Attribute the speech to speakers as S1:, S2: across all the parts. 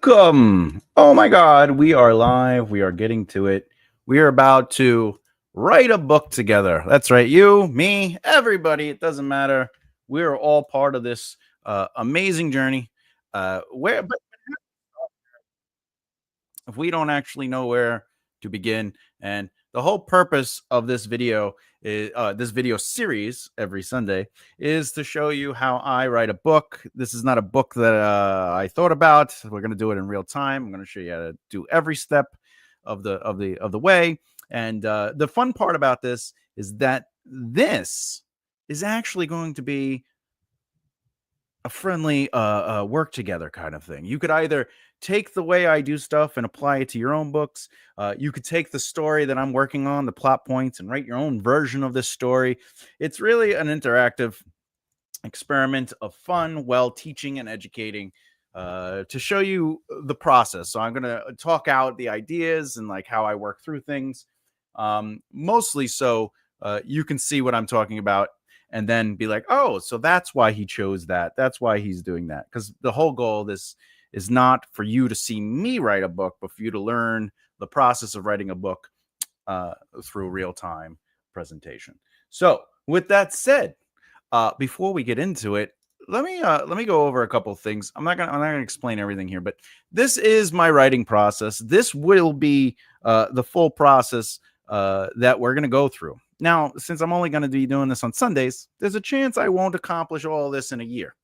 S1: Welcome. Oh my God, we are live. We are getting to it. We are about to write a book together. That's right. You, me, everybody. It doesn't matter. We are all part of this amazing journey. But if we don't actually know where to begin, and the whole purpose of this video is this video series every Sunday is to show you how I write a book. This is not a book that I thought about. We're going to do it in real time. I'm going to show you how to do every step of the way. And the fun part about this is that this is actually going to be a friendly work together kind of thing. You could either take the way I do stuff and apply it to your own books. You could take the story that I'm working on, the plot points, and write your own version of this story. It's really an interactive experiment of fun, well, teaching and educating to show you the process. So I'm going to talk out the ideas and like how I work through things, mostly so you can see what I'm talking about and then be like, oh, so that's why he chose that. That's why he's doing that. Because the whole goal of this is not for you to see me write a book, but for you to learn the process of writing a book through real-time presentation. So with that said, before we get into it, let me go over a couple of things. I'm not gonna explain everything here, but this is my writing process. This will be the full process that we're gonna go through. Now, since I'm only going to be doing this on Sundays, there's a chance I won't accomplish all this in a year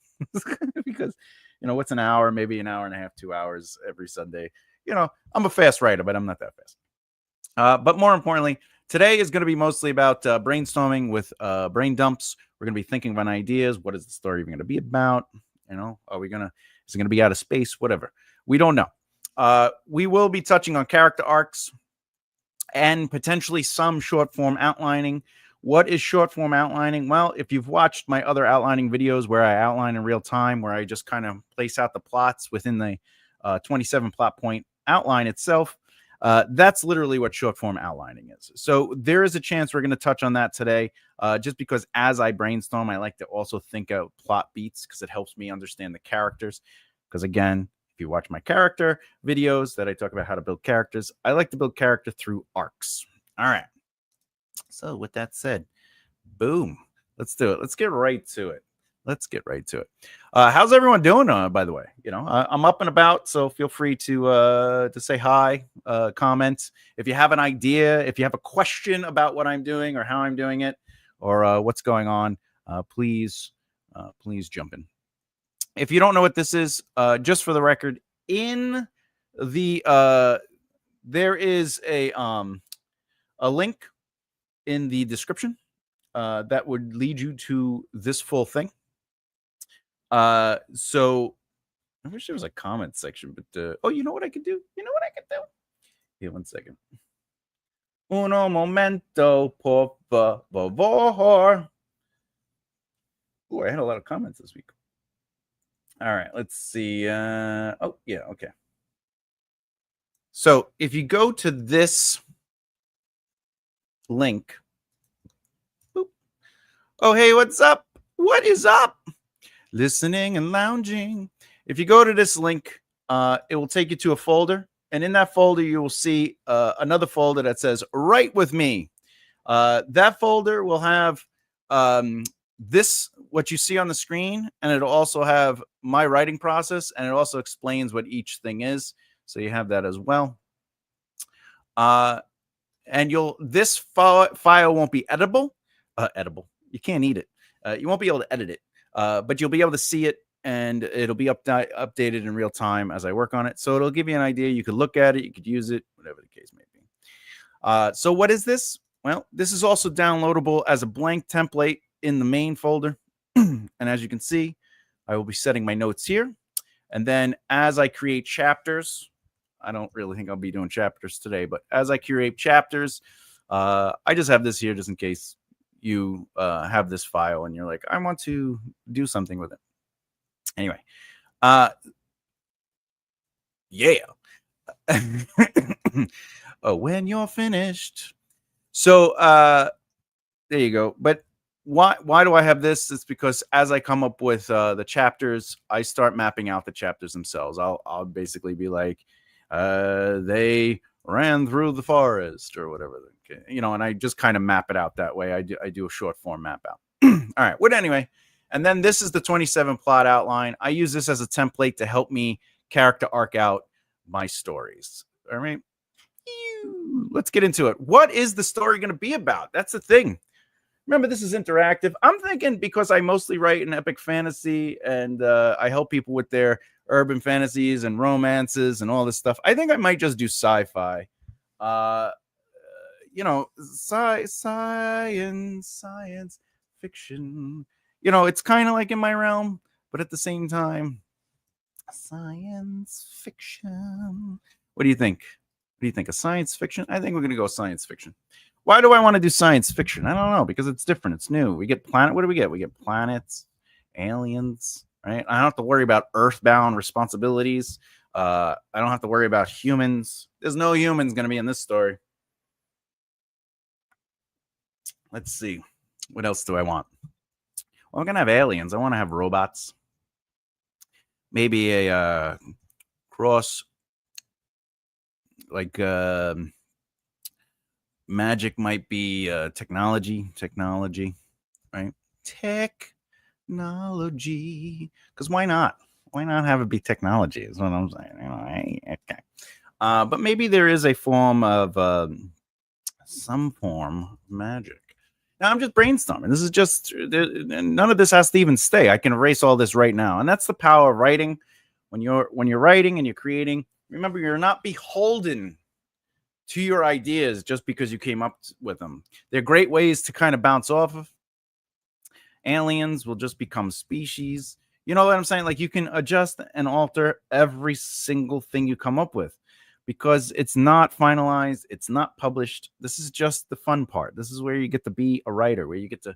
S1: because, what's an hour, maybe an hour and a half, 2 hours every Sunday. I'm a fast writer, but I'm not that fast. But more importantly, today is going to be mostly about brainstorming with brain dumps. We're going to be thinking about ideas. What is the story even going to be about? Is it going to be out of space? Whatever. We don't know. We will be touching on character arcs and potentially some short form outlining. What is short form outlining? Well, if you've watched my other outlining videos where I outline in real time, where I just kind of place out the plots within the 27 plot point outline itself, that's literally what short form outlining is. So there is a chance we're going to touch on that today, just because as I brainstorm, I like to also think out plot beats because it helps me understand the characters. Because again, if you watch my character videos that I talk about how to build characters, I like to build character through arcs. All right. So with that said, boom, let's do it. Let's get right to it. How's everyone doing? By the way, I'm up and about, so feel free to say hi, comment. If you have an idea, if you have a question about what I'm doing or how I'm doing it, or what's going on, please jump in. If you don't know what this is, just for the record, in the there is a link in the description that would lead you to this full thing. So I wish there was a comment section, but oh, you know what I could do? Here, 1 second. Uno momento, por favor. Oh, I had a lot of comments this week. All right, let's see. Oh, yeah, okay. So if you go to this link, boop. Oh, hey, what's up? What is up? Listening and lounging. If you go to this link, it will take you to a folder. And in that folder, you will see another folder that says Write With Me. That folder will have this, what you see on the screen, and it'll also have my writing process, and it also explains what each thing is. So you have that as well. And this file won't be editable. You can't eat it. You won't be able to edit it, but you'll be able to see it, and it'll be updated in real time as I work on it. So it'll give you an idea. You could look at it, you could use it, whatever the case may be. So what is this? Well, this is also downloadable as a blank template in the main folder. And as you can see, I will be setting my notes here. And then as I create chapters, I don't really think I'll be doing chapters today, but as I create chapters, I just have this here just in case you have this file and you're like, I want to do something with it. Anyway, yeah. Oh, when you're finished. So there you go. But why do I have this? It's because as I come up with the chapters, I start mapping out the chapters themselves. I'll basically be like, they ran through the forest or whatever, and I just kind of map it out that way. I do a short form map out. All right. Well, anyway, and then this is the 27 plot outline. I use this as a template to help me character arc out my stories. All right. Let's get into it. What is the story going to be about? That's the thing. Remember, this is interactive. I'm thinking because I mostly write in epic fantasy and I help people with their urban fantasies and romances and all this stuff. I think I might just do sci-fi. Science fiction. It's kind of like in my realm, but at the same time, science fiction. What do you think? What do you think? A science fiction? I think we're going to go science fiction. Why do I want to do science fiction? I don't know, because it's different. It's new. We get planet. What do we get? We get planets, aliens, right? I don't have to worry about earthbound responsibilities. I don't have to worry about humans. There's no humans going to be in this story. Let's see. What else do I want? Well, I'm going to have aliens. I want to have robots. Maybe a cross, like magic might be technology, right? Technology. Because why not? Why not have it be technology? Is what I'm saying. Okay. But maybe there is a form of some form of magic. Now I'm just brainstorming. This is just none of this has to even stay. I can erase all this right now, and that's the power of writing. When you're writing and you're creating, remember you're not beholden to your ideas just because you came up with them. They're great ways to kind of bounce off of. Aliens will just become species. You know what I'm saying? Like you can adjust and alter every single thing you come up with because it's not finalized. It's not published. This is just the fun part. This is where you get to be a writer, where you get to,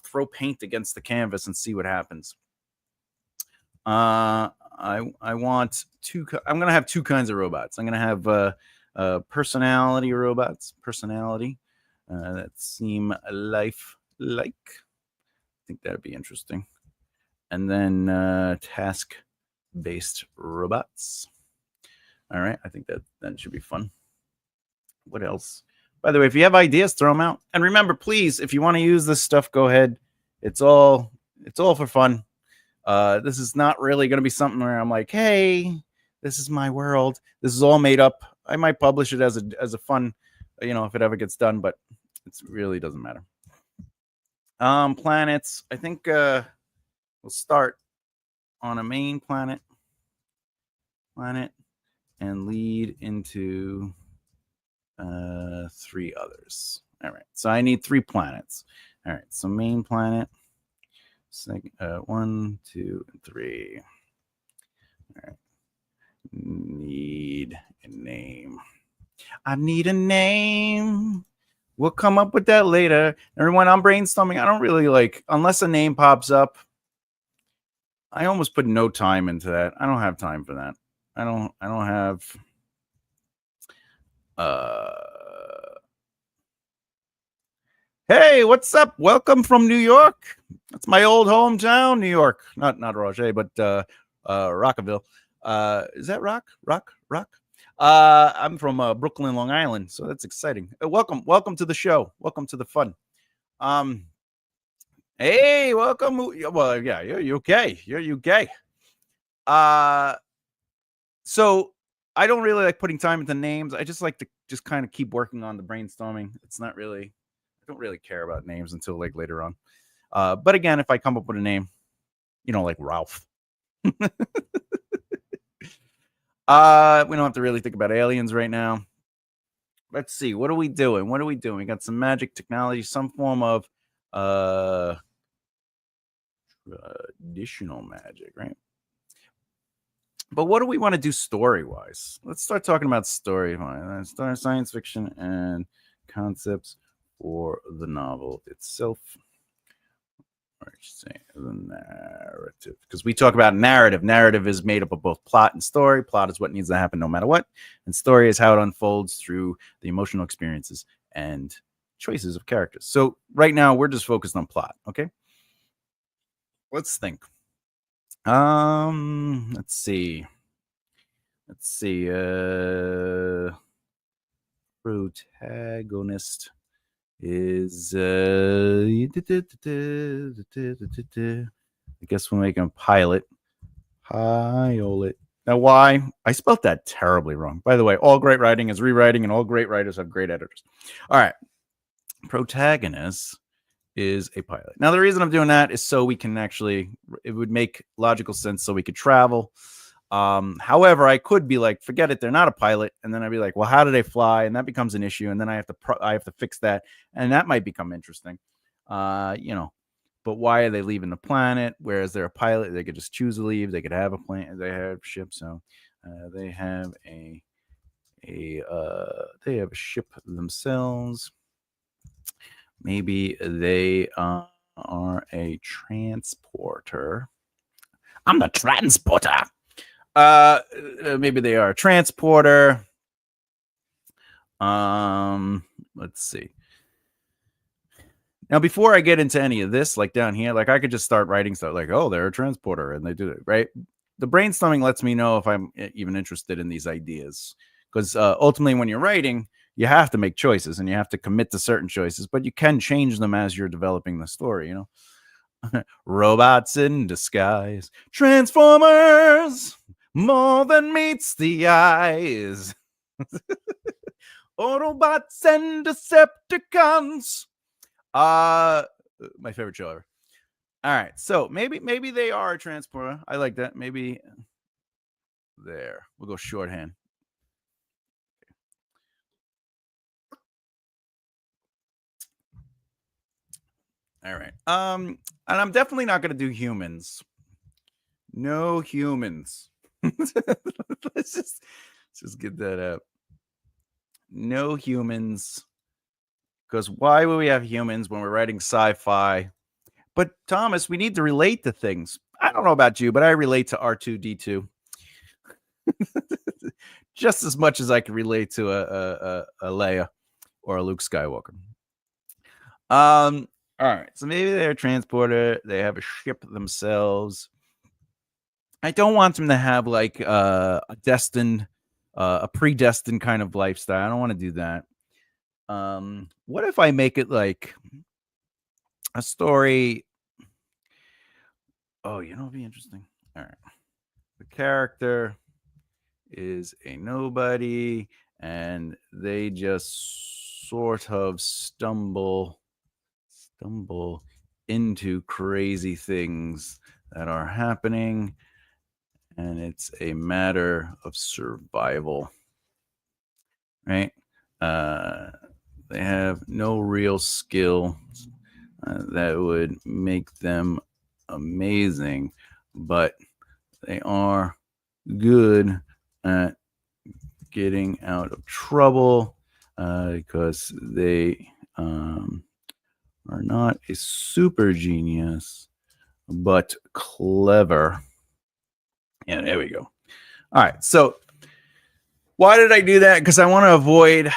S1: throw paint against the canvas and see what happens. I want I'm going to have two kinds of robots. I'm going to have personality robots, that seem life-like. I think that'd be interesting. And then task-based robots. All right, I think that should be fun. What else? By the way, if you have ideas, throw them out. And remember, please, if you want to use this stuff, go ahead. It's all for fun. This is not really going to be something where I'm like, hey, this is my world. This is all made up. I might publish it as a fun, if it ever gets done, but it really doesn't matter. Planets. I think we'll start on a main planet, and lead into 3 others. All right. So I need 3 planets. All right. So main planet. 1, 2, and 3. All right. Need a name. I need a name. We'll come up with that later. Everyone, I'm brainstorming. I don't really unless a name pops up. I almost put no time into that. I don't have time for that. I don't have Hey, what's up? Welcome from New York. That's my old hometown, New York. Not Roger, but Rockville. Is that Rock? I'm from Brooklyn, Long Island, so that's exciting. Welcome to the show. Welcome to the fun. Hey, welcome. Well, yeah, you're UK. You're UK. So I don't really like putting time into names. I just like to just kind of keep working on the brainstorming. It's not really, I don't really care about names until later on. But again, if I come up with a name, like Ralph. We don't have to really think about aliens right now. Let's see. What are we doing? We got some magic technology, some form of traditional magic, right? But what do we want to do story-wise? Let's start talking about story-wise. Start science fiction and concepts for the novel itself. Or say the narrative, because we talk about narrative. Narrative is made up of both plot and story. Plot is what needs to happen no matter what, and story is how it unfolds through the emotional experiences and choices of characters. So right now we're just focused on plot. Okay, let's think. Let's see. Protagonist is I guess we'll make him pilot. Now, why? I spelled that terribly wrong. By the way, all great writing is rewriting, and all great writers have great editors. All right. Protagonist is a pilot. Now, the reason I'm doing that is so we can actually, it would make logical sense so we could travel. However, I could be like, forget it, they're not a pilot, and then I'd be like, well, how do they fly? And that becomes an issue, and then I have to fix that, and that might become interesting. But why are they leaving the planet? Whereas they're a pilot, they could just choose to leave. They could have a plane. They have ships, so they have they have a ship themselves. Maybe they are a transporter. I'm the transporter. Maybe they are a transporter. Let's see. Now, before I get into any of this, like down here, like I could just start writing stuff like, oh, they're a transporter, and they do it, right? The brainstorming lets me know if I'm even interested in these ideas. Because ultimately, when you're writing, you have to make choices and you have to commit to certain choices, but you can change them as you're developing the story, you know? Robots in disguise, Transformers, more than meets the eyes. Autobots and Decepticons. My favorite show ever. All right, so maybe they are a transporter. I like that. Maybe there. We'll go shorthand. All right. And I'm definitely not going to do humans. No humans. let's just get that out. No humans. Because why would we have humans when we're writing sci-fi? But Thomas, we need to relate to things. I don't know about you, but I relate to R2D2 just as much as I can relate to a Leia or a Luke Skywalker. All right, so maybe they're a transporter. They have a ship themselves. I don't want them to have like a predestined kind of lifestyle. I don't want to do that. What if I make it like a story? Oh, it'd be interesting. All right. The character is a nobody, and they just sort of stumble into crazy things that are happening, and it's a matter of survival, right? They have no real skill that would make them amazing, but they are good at getting out of trouble because they are not a super genius, but clever. Yeah, there we go. All right, so why did I do that? Because I want to avoid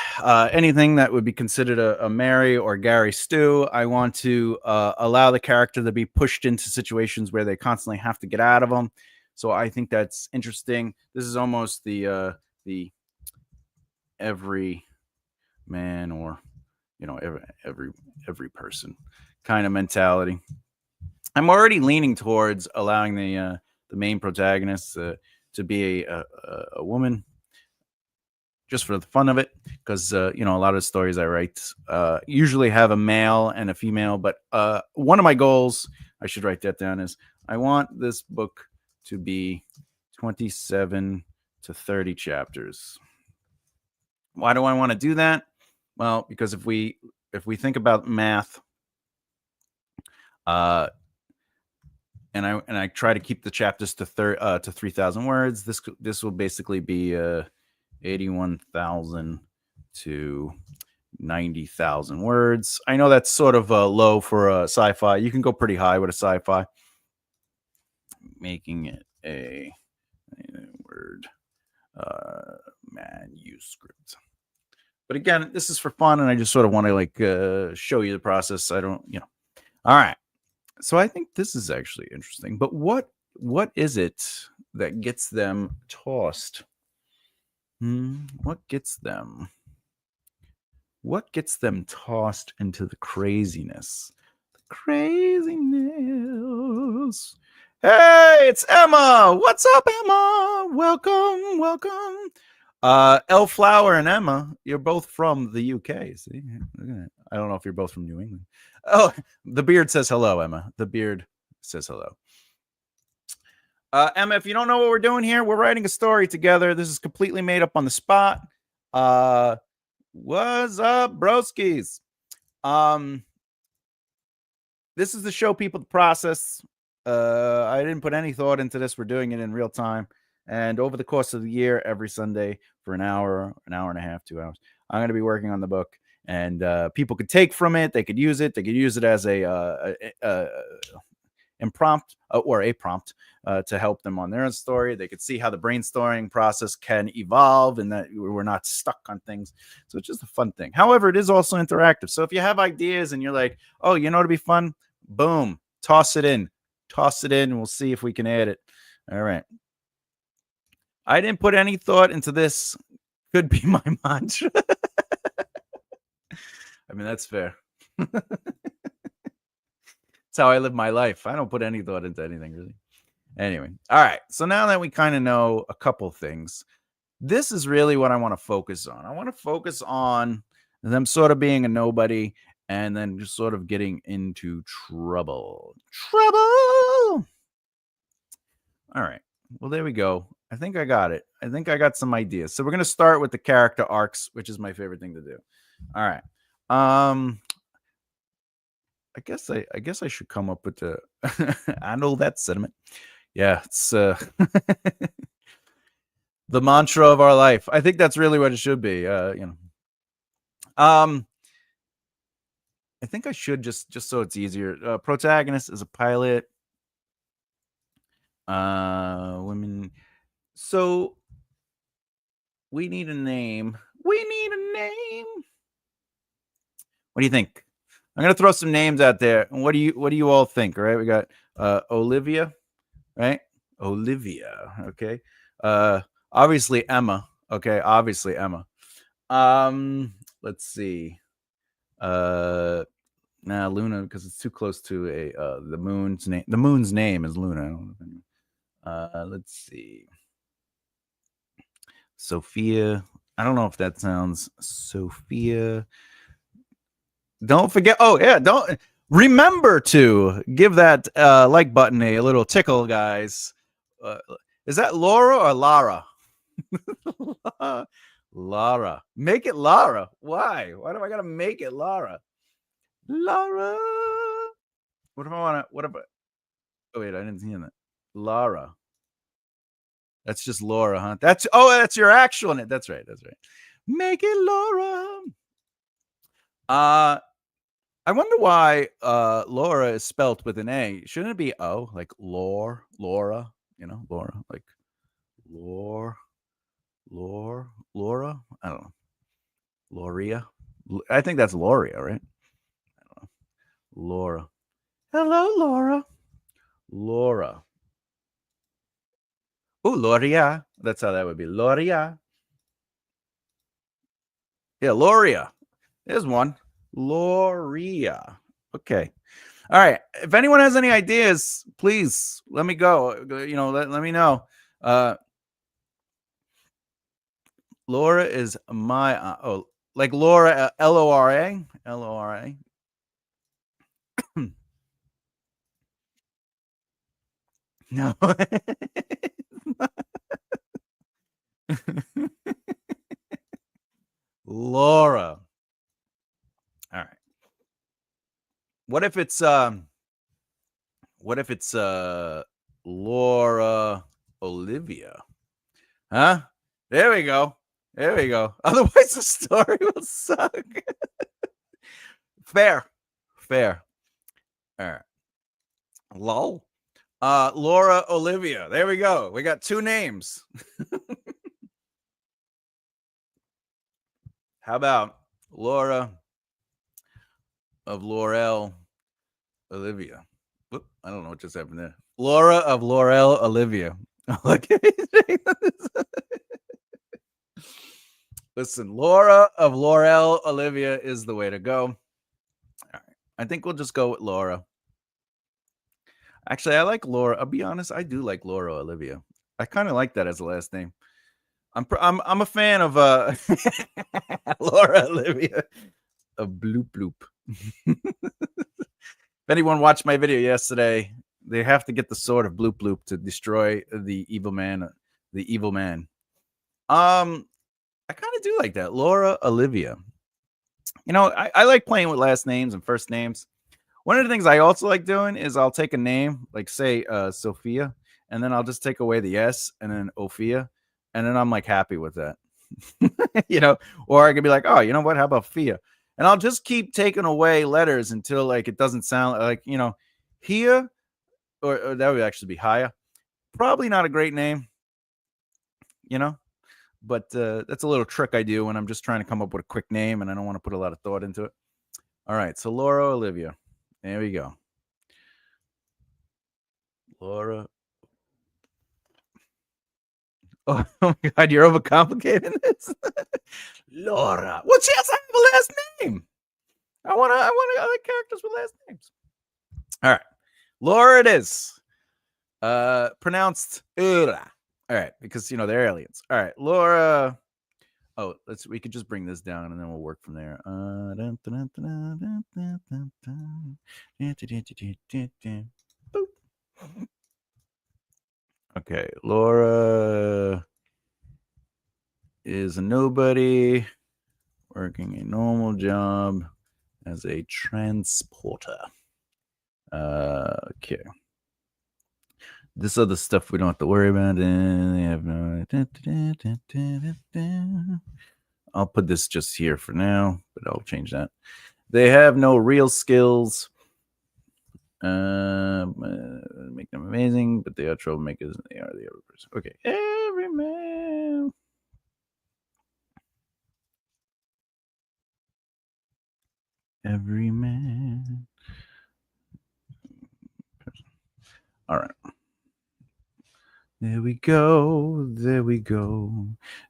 S1: anything that would be considered a Mary or Gary Stew. I want to allow the character to be pushed into situations where they constantly have to get out of them. So I think that's interesting. This is almost the every man or every person kind of mentality. I'm already leaning towards allowing the main protagonist to be a woman, just for the fun of it, because a lot of stories I write usually have a male and a female. But one of my goals, I should write that down, is I want this book to be 27 to 30 chapters. Why do I want to do that? Well, because if we think about math, and I try to keep the chapters to 3,000 words, this will basically be 81,000 to 90,000 words. I know that's sort of low for a sci-fi. You can go pretty high with a sci-fi. Making it a word manuscript. But again, this is for fun, and I just sort of want to like show you the process. I don't, All right. So I think this is actually interesting. But what is it that gets them tossed? What gets them? What gets them tossed into the craziness? The craziness. Hey, it's Emma. What's up, Emma? Welcome, welcome. Elflower and Emma, you're both from the UK. See, I don't know if you're both from New England. Oh, the beard says hello, Emma. The beard says hello. Emma, if you don't know what we're doing here, we're writing a story together. This is completely made up on the spot. What's up, broskies? This is to show people the process. I didn't put any thought into this. We're doing it in real time. And over the course of the year, every Sunday for an hour and a half, 2 hours, I'm going to be working on the book. And people could take from it. They could use it. They could use it as a prompt to help them on their own story. They could see how the brainstorming process can evolve and that we're not stuck on things. So it's just a fun thing. However, it is also interactive. So if you have ideas and you're like, oh, it'd be fun, boom, toss it in, and we'll see if we can add it. All right. I didn't put any thought into this. Could be my mantra. I mean, that's fair. That's how I live my life. I don't put any thought into anything, really. Anyway, all right. So now that we kind of know a couple things, this is really what I want to focus on. I want to focus on them sort of being a nobody and then just sort of getting into trouble. All right. Well, there we go. I think I got it. I think I got some ideas. So we're going to start with the character arcs, which is my favorite thing to do. All right. I guess I should come up with the I know that sentiment. Yeah, it's the mantra of our life. I think that's really what it should be. I think I should just so it's easier. Protagonist is a pilot. Women. So we need a name. What do you think? I'm gonna throw some names out there. And what do you all think? All right, we got Olivia, right? Olivia, okay. Obviously Emma, okay. Obviously Emma. Let's see. Luna, because it's too close to the moon's name. The moon's name is Luna. Let's see. Sophia. I don't know if that sounds Sophia. Don't forget. Oh, yeah. Don't remember to give that like button a little tickle, guys. Is that Laura or Lara? Lara. Make it Lara. Why? Why do I got to make it Lara? Lara. What if I want to? What if I? Oh, wait. I didn't see that. Lara. That's just Laura, huh? That's your actual name. That's right. Make it Laura. I wonder why Laura is spelt with an A. Shouldn't it be O? Like Laura, Laura, like Laura. I don't know. Loria. I think that's Loria, right? I don't know. Laura. Hello, Laura. Laura. Oh, Loria. That's how that would be. Loria. Yeah, Loria. There's one. Loria. Okay. All right. If anyone has any ideas, please let me go. Let me know. Laura is my like Laura, Lora. Lora. No. Laura. All right. What if it's Laura Olivia? Huh? There we go. Otherwise the story will suck. Fair. All right. Lol. Laura Olivia. There we go. We got two names. How about Laura of Laurel Olivia? Whoop, I don't know what just happened there. Laura of Laurel Olivia. Look at me. Listen, Laura of Laurel Olivia is the way to go. All right. I think we'll just go with Laura. Actually, I like Laura. I'll be honest, I do like Laura Olivia. I kind of like that as a last name. I'm a fan of Laura Olivia of Bloop Bloop. If anyone watched my video yesterday, they have to get the sword of Bloop Bloop to destroy the evil man. The evil man. I kind of do like that, Laura Olivia. You know, I like playing with last names and first names. One of the things I also like doing is I'll take a name, like say Sophia, and then I'll just take away the S and then Ophia, and then I'm like happy with that. You know, or I could be like, oh, you know what? How about Fia? And I'll just keep taking away letters until like it doesn't sound like, you know, Hia, or that would actually be Haya. Probably not a great name, you know, but that's a little trick I do when I'm just trying to come up with a quick name and I don't want to put a lot of thought into it. All right, so Laura Olivia. There we go. Laura. Oh, oh my God, you're overcomplicating this. Laura. Well, she has to have a last name. I want other characters with last names. All right. Laura it is. Pronounced Ura. All right, because you know they're aliens. All right, Laura. Oh, we could just bring this down and then we'll work from there. Okay, Laura is a nobody working a normal job as a transporter. Okay. This other stuff we don't have to worry about. They have no. I'll put this just here for now, but I'll change that. They have no real skills. Make them amazing, but they are troublemakers. They are the other person. Okay, every man. Every man. All right. There we go. There we go.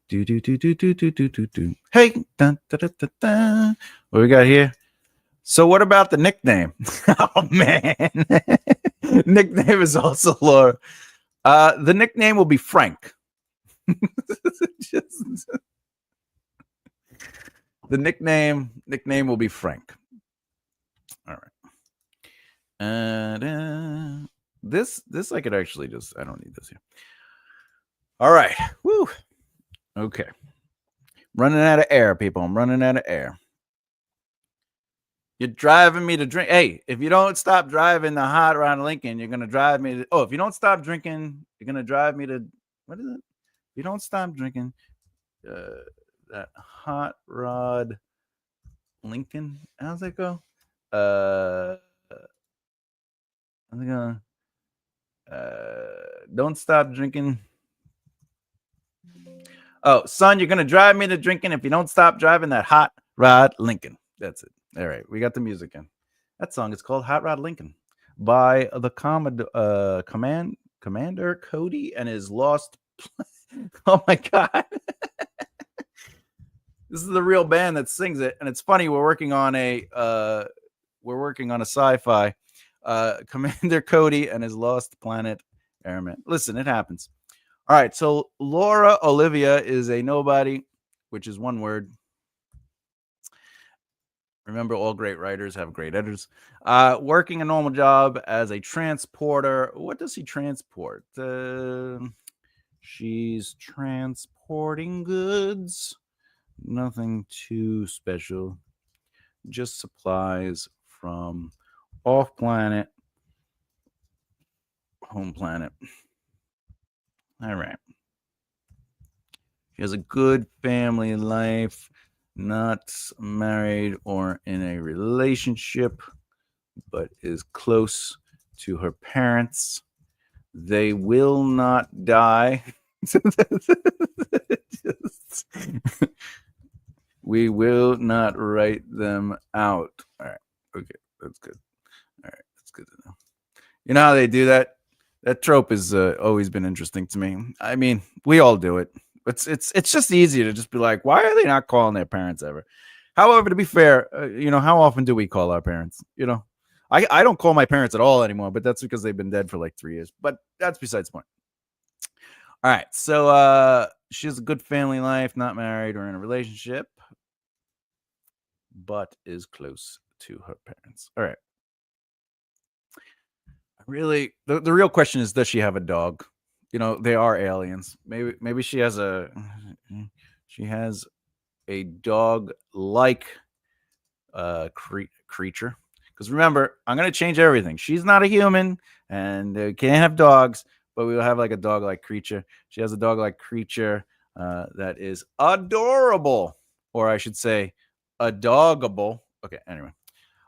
S1: Do do do do do do do do do. Hey, dun, da, da, da, da. What we got here? So what about the nickname? Oh man, nickname is also Laura. The nickname will be Frank. The nickname will be Frank. All right. This I could actually just, I don't need this here. All right. Woo. Okay. Running out of air, people. I'm running out of air. You're driving me to drink. Hey, if you don't stop driving the hot rod Lincoln, you're gonna drive me to. Oh, if you don't stop drinking, you're gonna drive me to. What is it? If you don't stop drinking, that hot rod Lincoln. How's that go? I'm gonna. Don't stop drinking. Oh, son, you're gonna drive me to drinking if you don't stop driving that hot rod Lincoln. That's it. All right, we got the music in. That song is called Hot Rod Lincoln by the Commander Cody and his lost. Oh my God. This is the real band that sings it. And it's funny, we're working on a sci-fi. Commander Cody and his lost planet airman. Listen, it happens. All right, so Laura Olivia is a nobody, which is one word. Remember, all great writers have great editors. Working a normal job as a transporter. What does he transport? She's transporting goods. Nothing too special. Just supplies from off planet, home planet. All right. She has a good family life. Not married or in a relationship, but is close to her parents. They will not We will not write them out. All right. Okay. That's good. All right. That's good to know. You know how they do that? That trope has always been interesting to me. I mean, we all do it. It's just easy to just be like, why are they not calling their parents ever? However, to be fair, how often do we call our parents? I don't call my parents at all anymore, but that's because they've been dead for like 3 years. But that's besides the point. All right, so she has a good family life, not married or in a relationship, but is close to her parents. All right. Really, the real question is, does she have a dog? They are aliens. Maybe she has a dog like creature. Because remember, I'm gonna change everything. She's not a human, and can't have dogs, but we will have like a dog like creature. She has a dog like creature that is adorable, or I should say, adogable. Okay, anyway,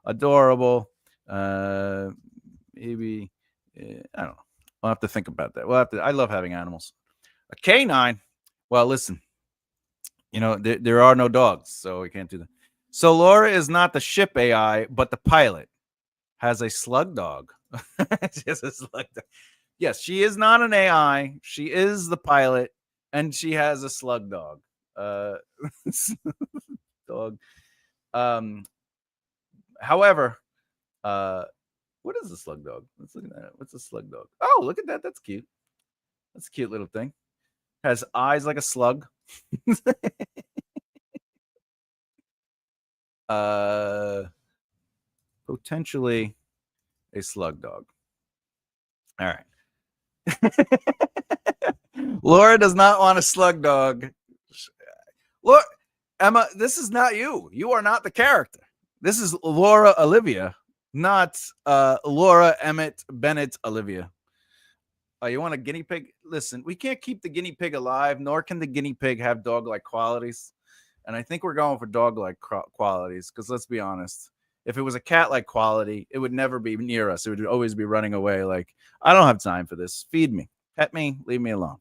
S1: adorable. Maybe I don't know. We'll have to think about that. I love having animals. A canine. Well, listen. There are no dogs, so we can't do that. So Laura is not the ship AI, but the pilot has a slug dog. She has a slug dog. Yes, she is not an AI. She is the pilot, and she has a slug dog. Dog. However, what is a slug dog? Let's look at that. What's a slug dog? Oh, look at that. That's cute. That's a cute little thing. Has eyes like a slug. Potentially a slug dog. All right. Laura does not want a slug dog. Look, Emma, this is not you. You are not the character. This is Laura Olivia, not Laura Emmett Bennett Olivia. Oh, you want a guinea pig? Listen, we can't keep the guinea pig alive, nor can the guinea pig have dog-like qualities. And I think we're going for dog-like qualities because let's be honest. If it was a cat-like quality, it would never be near us. It would always be running away. Like, I don't have time for this. Feed me, pet me, leave me alone.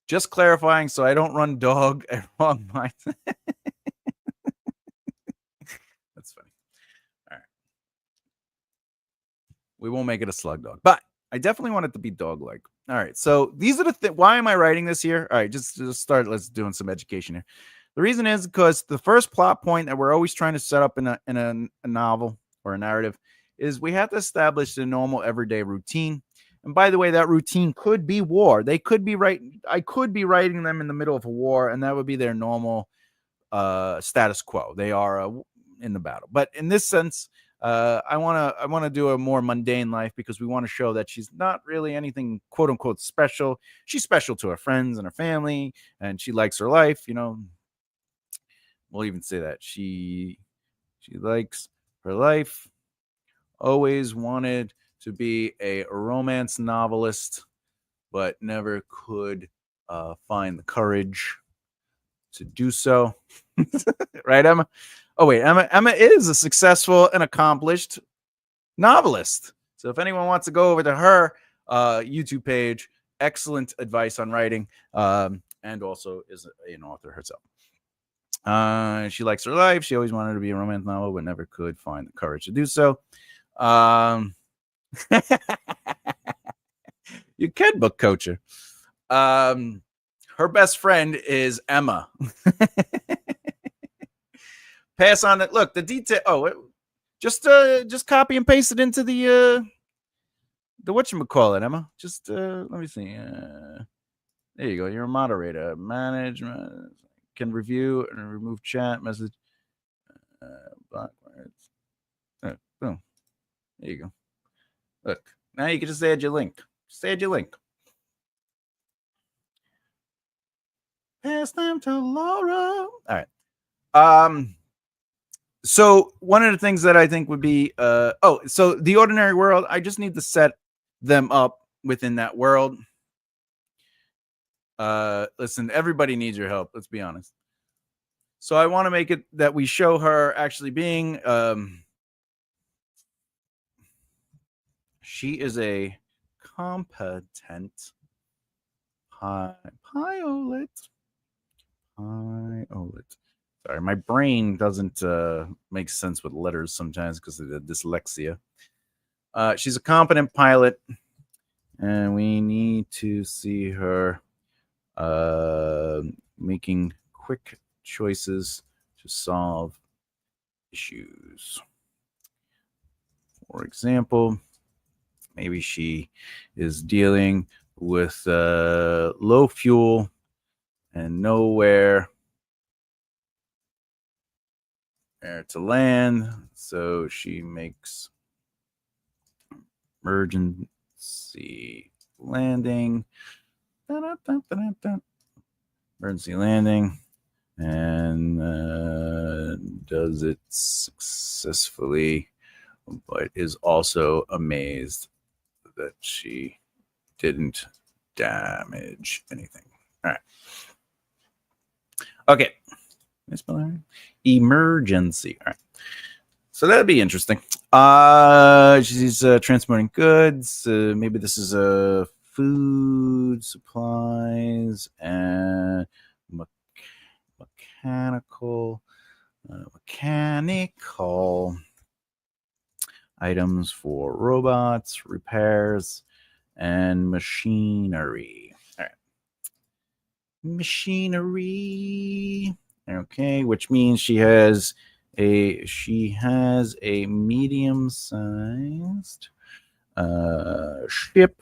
S1: Just clarifying, so I don't run dog at wrong mind. That's funny. All right, we won't make it a slug dog, but I definitely want it to be dog-like. All right, so these are the why am I writing this here? All right, just start. Let's doing some education here. The reason is because the first plot point that we're always trying to set up in a novel or a narrative is we have to establish the normal everyday routine. And by the way, that routine could be war. They could be I could be writing them in the middle of a war, and that would be their normal status quo. They are in the battle. But in this sense, I want to do a more mundane life because we want to show that she's not really anything quote unquote special. She's special to her friends and her family, and she likes her life. We'll even say that she likes her life. Always wanted to be a romance novelist, but never could find the courage to do so. Right, Emma? Oh, wait, Emma is a successful and accomplished novelist. So if anyone wants to go over to her YouTube page, excellent advice on writing, and also is an author herself. She likes her life. She always wanted to be a romance novel, but never could find the courage to do so. You can book coach her. Her best friend is Emma. Pass on it. Look, the detail. Oh, just copy and paste it into the whatchamacallit, Emma. Just let me see. There you go. You're a moderator. Management can review and remove chat message. Block words. Boom. There you go. Look, now you can just add your link. Just add your link. Pass them to Laura. All right. So one of the things that I think would be so the ordinary world, I just need to set them up within that world. Listen, everybody needs your help, let's be honest. So I want to make it that we show her actually being she is a competent pilot. Sorry, my brain doesn't make sense with letters sometimes because of the dyslexia. She's a competent pilot, and we need to see her making quick choices to solve issues. For example, maybe she is dealing with low fuel and nowhere to land, so she makes emergency landing. Emergency landing, and does it successfully, but is also amazed that she didn't damage anything. All right. Okay. Emergency. All right. So that'd be interesting. She's transporting goods. Maybe this is food supplies and mechanical items for robots, repairs, and machinery. All right. Machinery. Okay, which means she has a medium-sized ship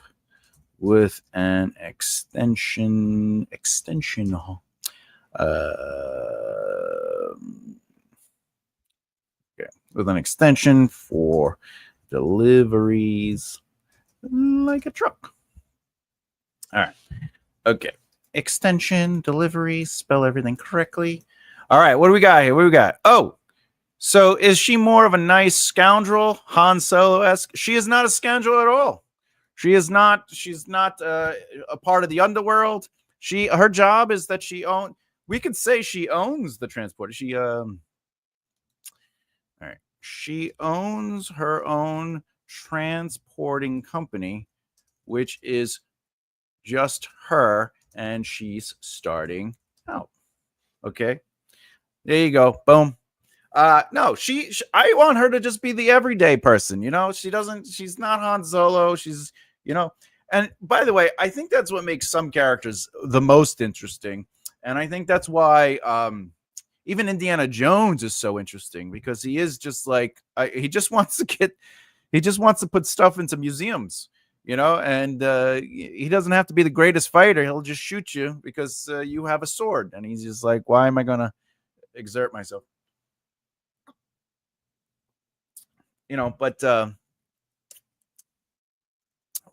S1: with an extension with an extension for deliveries like a truck. All right. Okay. Extension, delivery, spell everything correctly. All right. What do we got here? What do we got? Oh, so is she more of a nice scoundrel, Han Solo-esque? She is not a scoundrel at all. She's not a part of the underworld. Her job is that we could say she owns the transporter. All right. She owns her own transporting company, which is just her, and she's starting out. Okay. There you go. Boom. No, I want her to just be the everyday person. She's not Han Solo. She's, and by the way, I think that's what makes some characters the most interesting. And I think that's why, even Indiana Jones is so interesting, because he is just like, he just wants to put stuff into museums, and he doesn't have to be the greatest fighter. He'll just shoot you because you have a sword. And he's just like, why am I going to exert myself? But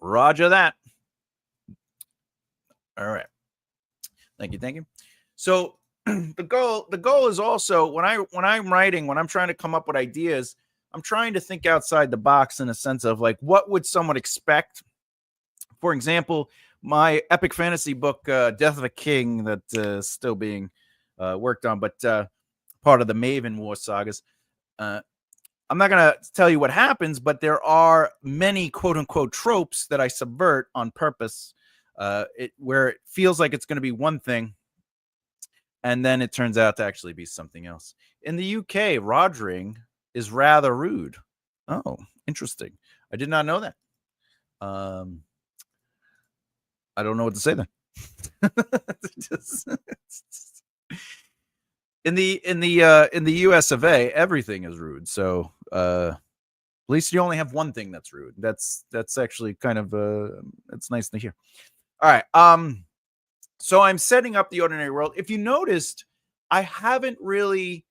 S1: roger that. All right. Thank you. So the goal is also, when I'm writing, when I'm trying to come up with ideas, I'm trying to think outside the box in a sense of like, what would someone expect? For example, my epic fantasy book, Death of a King, that is still being worked on, but part of the Maven War sagas. I'm not going to tell you what happens, but there are many quote unquote tropes that I subvert on purpose, where it feels like it's going to be one thing, and then it turns out to actually be something else. In the UK, rogering is rather rude. Oh, interesting. I did not know that. I don't know what to say then. In the US of A, everything is rude. So at least you only have one thing that's rude. That's actually kind of it's nice to hear. All right. So I'm setting up the ordinary world. If you noticed, I haven't really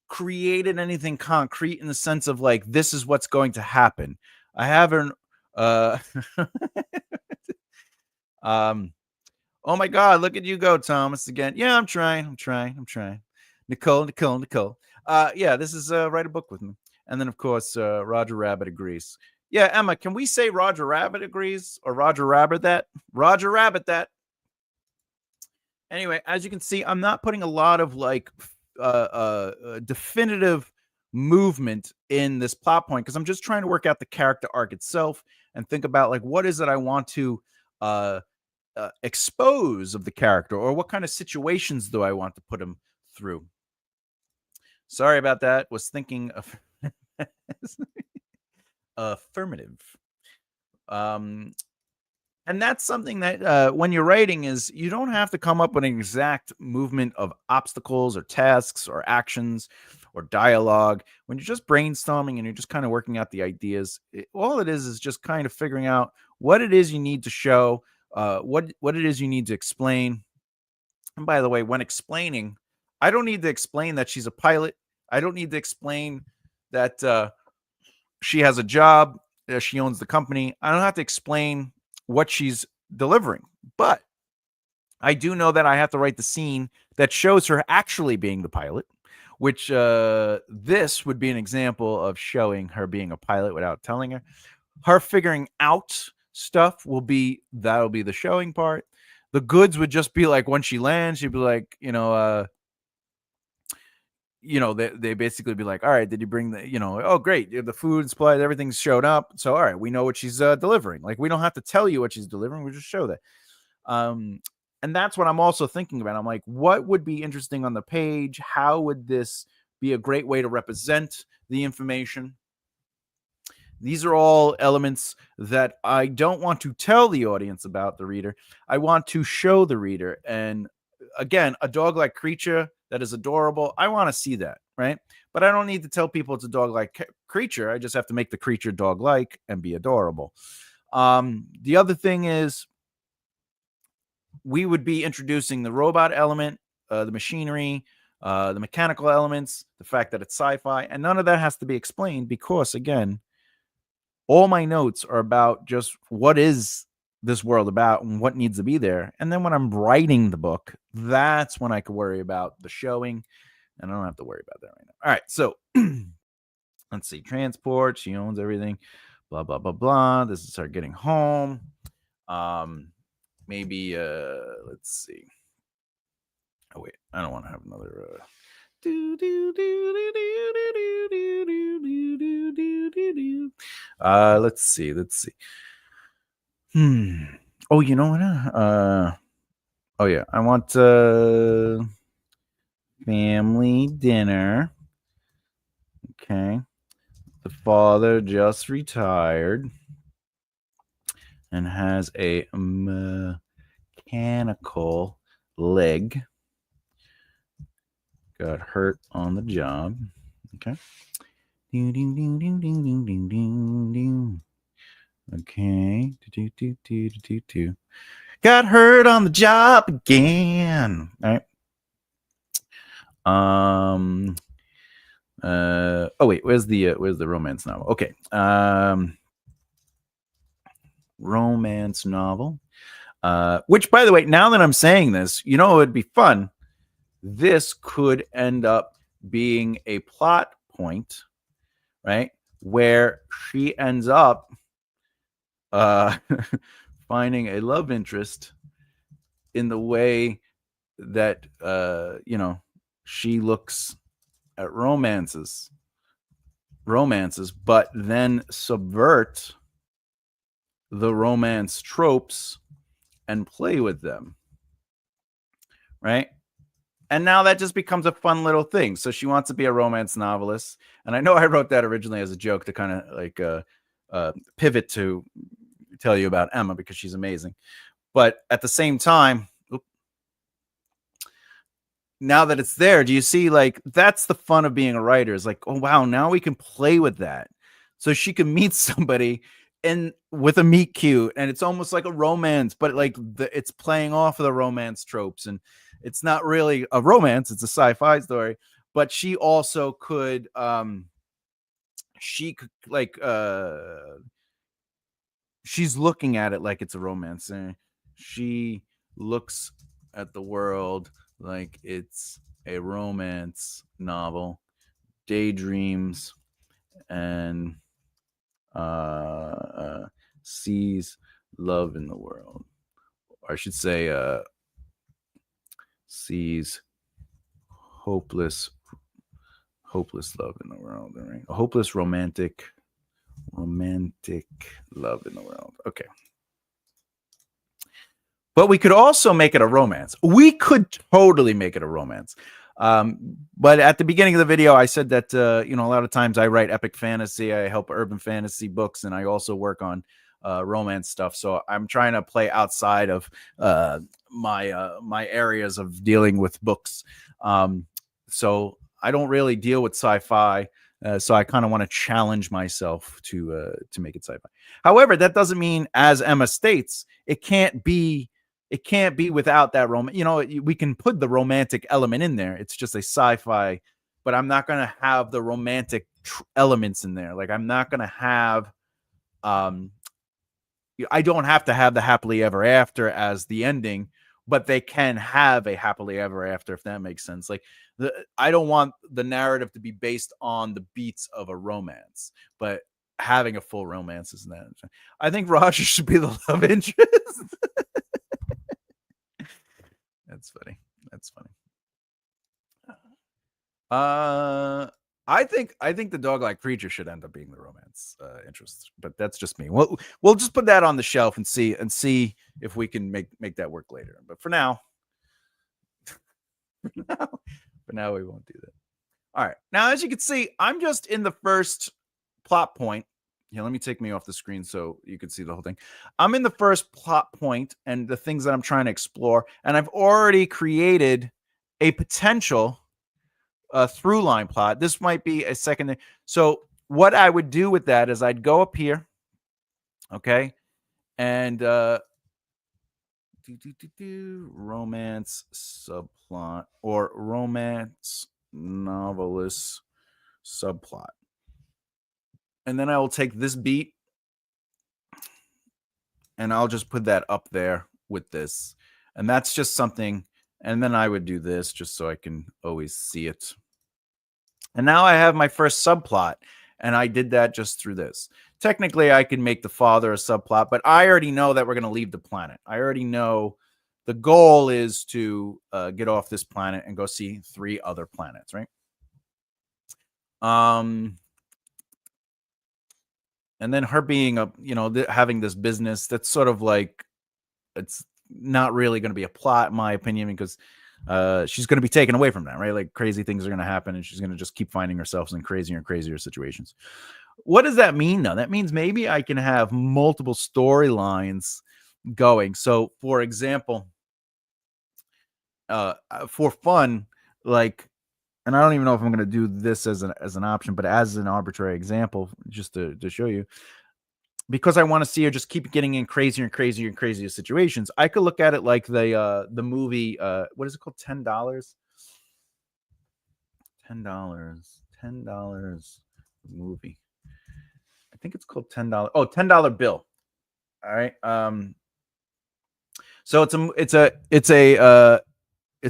S1: created anything concrete in the sense of like, this is what's going to happen. I haven't oh my God, look at you go, Thomas, again. Yeah, I'm trying. Nicole. Yeah, this is write a book with me. And then, of course, Roger Rabbit agrees. Yeah, Emma, can we say Roger Rabbit agrees, or Roger Rabbit that? Roger Rabbit that. Anyway, as you can see, I'm not putting a lot of like definitive movement in this plot point, because I'm just trying to work out the character arc itself and think about like, what is it I want to expose of the character, or what kind of situations do I want to put him through? Sorry about that. Was thinking of affirmative. And that's something that when you're writing is you don't have to come up with an exact movement of obstacles or tasks or actions or dialogue. When you're just brainstorming and you're just kind of working out the ideas, all it is just kind of figuring out what it is you need to show, what it is you need to explain. And by the way, when explaining, I don't need to explain that she's a pilot. I don't need to explain that she has a job. She owns the company. I don't have to explain what she's delivering, but I do know that I have to write the scene that shows her actually being the pilot, which this would be an example of showing her being a pilot without telling her. Her figuring out stuff that'll be the showing part. The goods would just be like when she lands, she'd be like, they basically be like, all right, did you bring oh, great. The food supply, everything's showed up. So, all right, we know what she's delivering. Like, we don't have to tell you what she's delivering. We just show that. And that's what I'm also thinking about. I'm like, what would be interesting on the page? How would this be a great way to represent the information? These are all elements that I don't want to tell the audience about, the reader. I want to show the reader. And again, a dog-like creature that is adorable, I want to see that, right? But I don't need to tell people it's a dog-like creature. I just have to make the creature dog-like and be adorable. The other thing is we would be introducing the robot element, the machinery, the mechanical elements, the fact that it's sci-fi, and none of that has to be explained because, again, all my notes are about just what is this world about and what needs to be there. And then when I'm writing the book, that's when I could worry about the showing, and I don't have to worry about that right now. All right, so let's see. Transport, she owns everything, blah, blah, blah, blah. This is her getting home. Maybe, let's see. Oh, wait, I don't want to have another... let's see. Oh, you know what? Oh yeah, I want family dinner. Okay. The father just retired and has a mechanical leg. Got hurt on the job. Okay. Okay. Got hurt on the job again. All right. Oh wait, where's the romance novel? Okay. Romance novel. Which, by the way, now that I'm saying this, it would be fun. This could end up being a plot point, right? Where she ends up finding a love interest in the way that she looks at romances, but then subvert the romance tropes and play with them, right? And now that just becomes a fun little thing. So she wants to be a romance novelist. And I know I wrote that originally as a joke to kind of like pivot to tell you about Emma because she's amazing. But at the same time, now that it's there, do you see, like, that's the fun of being a writer, is like, oh, wow, now we can play with that. So she can meet somebody with a meet cute, and it's almost like a romance, but like it's playing off of the romance tropes, and it's not really a romance, it's a sci-fi story. But she also could she's looking at it like it's a romance, and she looks at the world like it's a romance novel, daydreams, and sees love in the world. Or I should say sees hopeless love in the world, right? A hopeless romantic love in the world. Okay. But we could also make it a romance. We could totally make it a romance. But at the beginning of the video, I said that a lot of times I write epic fantasy, I help urban fantasy books, and I also work on romance stuff. So I'm trying to play outside of my areas of dealing with books. So I don't really deal with sci-fi. So I kind of want to challenge myself to make it sci-fi. However, that doesn't mean, as Emma states, it can't be without that we can put the romantic element in there. It's just a sci-fi, but I'm not going to have the romantic elements in there. Like, I'm not going to have I don't have to have the happily ever after as the ending, but they can have a happily ever after, if that makes sense. Like, I don't want the narrative to be based on the beats of a romance, but having a full romance is that. I think Roger should be the love interest. That's funny. That's funny. I think the dog-like creature should end up being the romance interest, but that's just me. We'll just put that on the shelf and see if we can make that work later. But for now, we won't do that. All right. Now, as you can see, I'm just in the first plot point. Here, let me take me off the screen so you can see the whole thing. I'm in the first plot point and the things that I'm trying to explore, and I've already created a potential through line plot. This might be a second. So what I would do with that is I'd go up here, okay, and romance subplot or romance novelist subplot. And then I will take this beat and I'll just put that up there with this. And that's just something. And then I would do this just so I can always see it. And now I have my first subplot. And I did that just through this. Technically, I can make the father a subplot, but I already know that we're going to leave the planet. I already know the goal is to get off this planet and go see 3 other planets, right? And then her being having this business that's sort of like, it's not really going to be a plot, in my opinion, because she's going to be taken away from that, right? Like, crazy things are going to happen and she's going to just keep finding herself in crazier and crazier situations. What does that mean, though? That means maybe I can have multiple storylines going. So, for example, for fun, like, and I don't even know if I'm going to do this as an option, but as an arbitrary example, just to show you, because I want to see her just keep getting in crazier and crazier and crazier situations, I could look at it like the movie, what is it called? $10? $10 movie. I think it's called $10. Oh, $10 bill. All right. So it's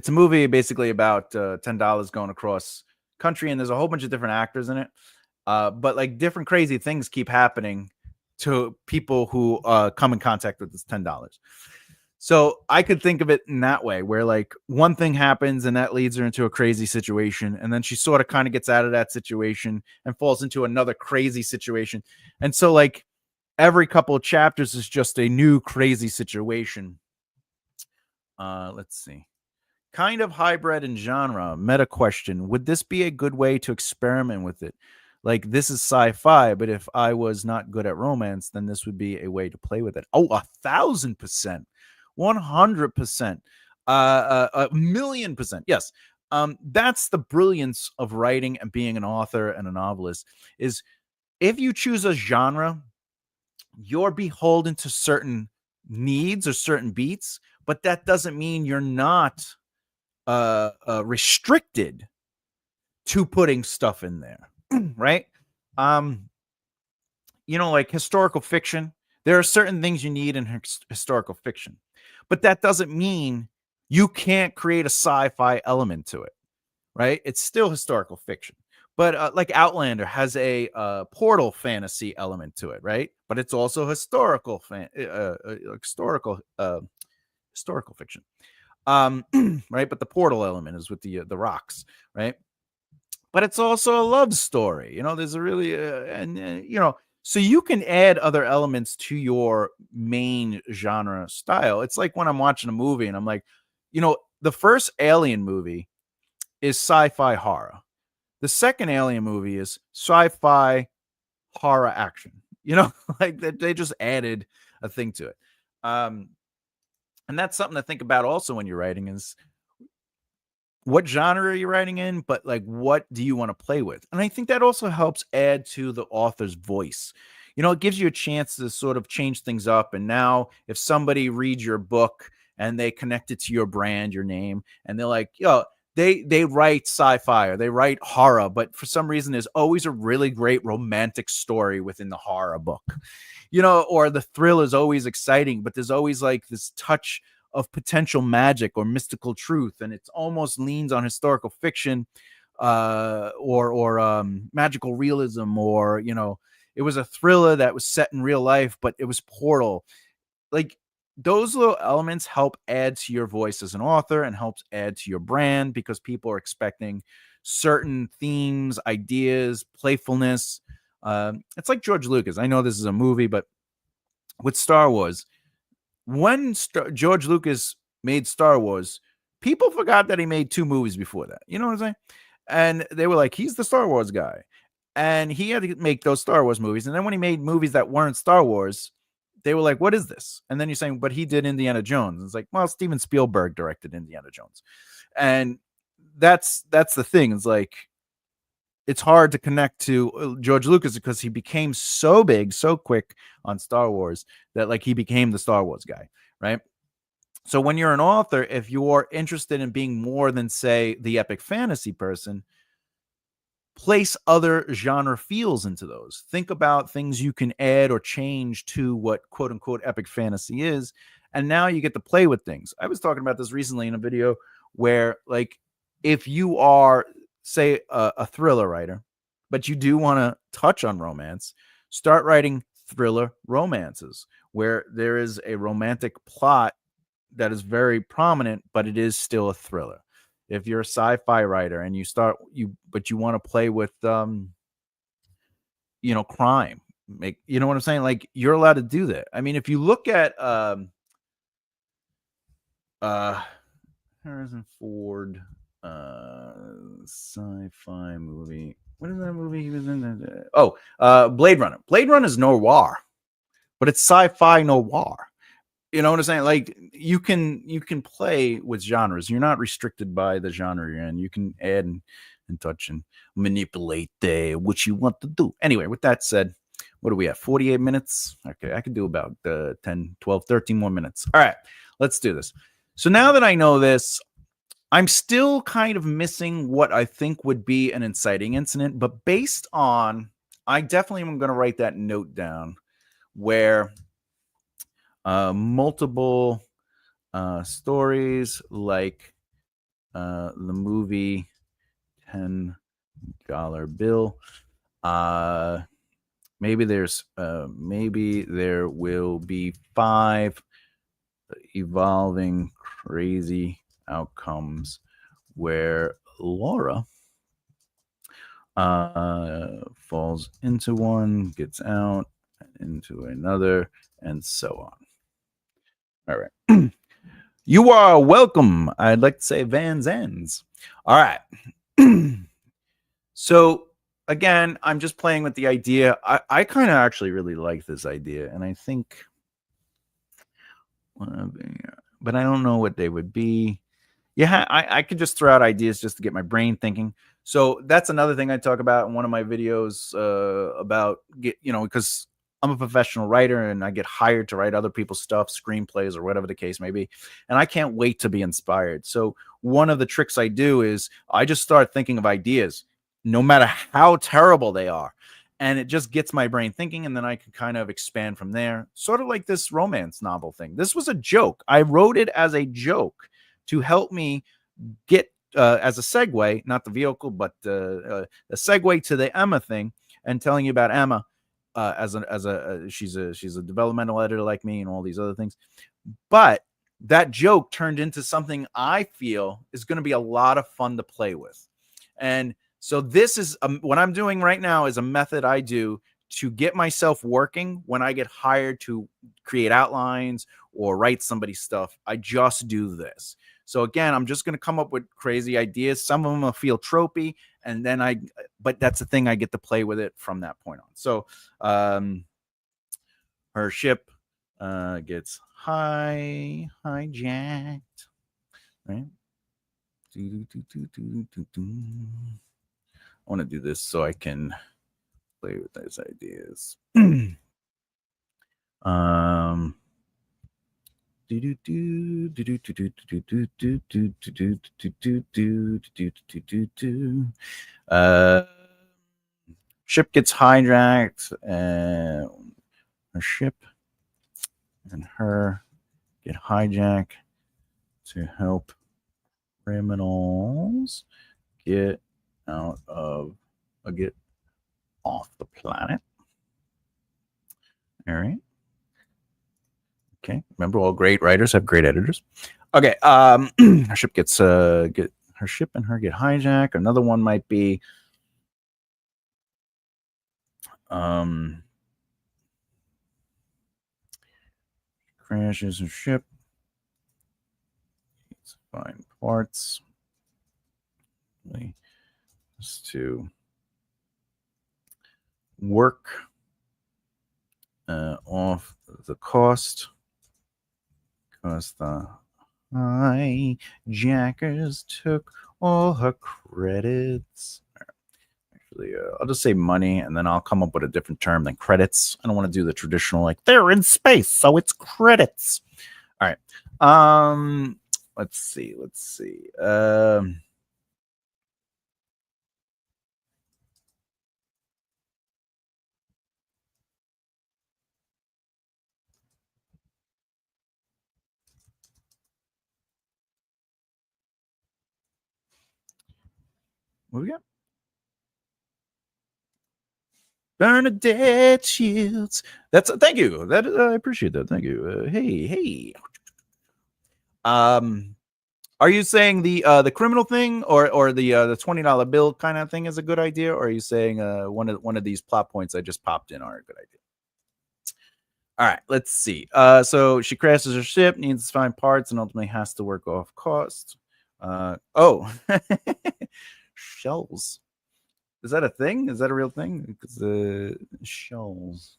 S1: a movie basically about $10 going across country, and there's a whole bunch of different actors in it. But like, different crazy things keep happening to people who come in contact with this $10. So I could think of it in that way, where like one thing happens and that leads her into a crazy situation, and then she sort of kind of gets out of that situation and falls into another crazy situation. And so like every couple of chapters is just a new crazy situation. Let's see. Kind of hybrid in genre. Meta question. Would this be a good way to experiment with it? Like, this is sci-fi, but if I was not good at romance, then this would be a way to play with it. Oh, 1,000%. 100%. A million percent. Yes. That's the brilliance of writing and being an author and a novelist, is if you choose a genre, you're beholden to certain needs or certain beats, but that doesn't mean you're not restricted to putting stuff in there. Right? Like historical fiction, there are certain things you need in historical fiction, but that doesn't mean you can't create a sci-fi element to it, right? It's still historical fiction. But like Outlander has a portal fantasy element to it, right? But it's also historical fiction. Right? But the portal element is with the rocks, right? But it's also a love story. There's a really So you can add other elements to your main genre style. It's like when I'm watching a movie and I'm like, the first Alien movie is sci-fi horror. The second Alien movie is sci-fi horror action. Like they just added a thing to it. And that's something to think about also when you're writing is what genre are you writing in, but like what do you want to play with? And I think that also helps add to the author's voice. It gives you a chance to sort of change things up. And now if somebody reads your book and they connect it to your brand, your name, and they're like, they write sci-fi or they write horror, but for some reason there's always a really great romantic story within the horror book. Or the thrill is always exciting, but there's always like this touch of potential magic or mystical truth, and it almost leans on historical fiction or magical realism, or it was a thriller that was set in real life, but it was Portal. Like those little elements help add to your voice as an author and helps add to your brand because people are expecting certain themes, ideas, playfulness. It's like George Lucas. I know this is a movie, but with Star Wars, when George Lucas made Star Wars, people forgot that he made 2 movies before that. You know what I'm saying? And they were like, he's the Star Wars guy. And he had to make those Star Wars movies. And then when he made movies that weren't Star Wars, they were like, what is this? And then you're saying, but he did Indiana Jones. It's like, well, Steven Spielberg directed Indiana Jones. And that's the thing. It's like, it's hard to connect to George Lucas because he became so big, so quick on Star Wars that like he became the Star Wars guy, right? So when you're an author, if you're interested in being more than, say, the epic fantasy person, place other genre feels into those. Think about things you can add or change to what quote unquote epic fantasy is. And now you get to play with things. I was talking about this recently in a video where, like, if you are, say, a thriller writer, but you do want to touch on romance, start writing thriller romances where there is a romantic plot that is very prominent, but it is still a thriller. If you're a sci-fi writer and you want to play with crime, you know what I'm saying? Like, you're allowed to do that. I mean, if you look at Harrison Ford sci-fi movie. What is that movie he was in? Blade Runner. Blade Runner is noir, but it's sci-fi noir. You know what I'm saying? Like you can play with genres. You're not restricted by the genre you're in. You can add and touch and manipulate what you want to do. Anyway, with that said, what do we have? 48 minutes? Okay, I could do about 10, 12, 13 more minutes. All right, let's do this. So now that I know this, I'm still kind of missing what I think would be an inciting incident, but based on, I definitely am going to write that note down where multiple stories like the movie $10 bill. Maybe there will be 5 evolving crazy outcomes where Laura falls into one, gets out, into another, and so on. All right. You are welcome. I'd like to say Van Zans. All right. So again, I'm just playing with the idea. I kind of actually really like this idea, and I think, but I don't know what they would be. Yeah, I could just throw out ideas just to get my brain thinking. So that's another thing I talk about in one of my videos about because I'm a professional writer and I get hired to write other people's stuff, screenplays or whatever the case may be. And I can't wait to be inspired. So one of the tricks I do is I just start thinking of ideas, no matter how terrible they are. And it just gets my brain thinking, and then I can kind of expand from there. Sort of like this romance novel thing. This was a joke. I wrote it as a joke to help me get as a segue, not the vehicle, but a segue to the Emma thing, and telling you about Emma. She's a developmental editor like me and all these other things. But that joke turned into something I feel is going to be a lot of fun to play with. And so this is what I'm doing right now is a method I do to get myself working when I get hired to create outlines or write somebody's stuff, I just do this. So again, I'm just going to come up with crazy ideas. Some of them will feel tropey, and then but that's the thing, I get to play with it from that point on. So her ship gets hijacked, right? I want to do this so I can play with those ideas. Ship gets hijacked, and her ship and her get hijacked to help criminals get off the planet. All right. Okay. Remember, all great writers have great editors. Okay. Her ship gets her ship and her get hijacked. Another one might be crashes her ship. Let's find parts. Just to work off the cost, because the hijackers took all her credits. Actually, I'll just say money, and then I'll come up with a different term than credits. I don't want to do the traditional, like, they're in space, so it's credits. All right. Let's see. What we got? Bernadette Shields. Thank you. That I appreciate that. Thank you. Hey. Are you saying the criminal thing or the $20 bill kind of thing is a good idea, or are you saying one of these plot points I just popped in are a good idea? All right, let's see. So she crashes her ship, needs to find parts, and ultimately has to work off cost. Shells. Is that a thing? Is that a real thing? Because shells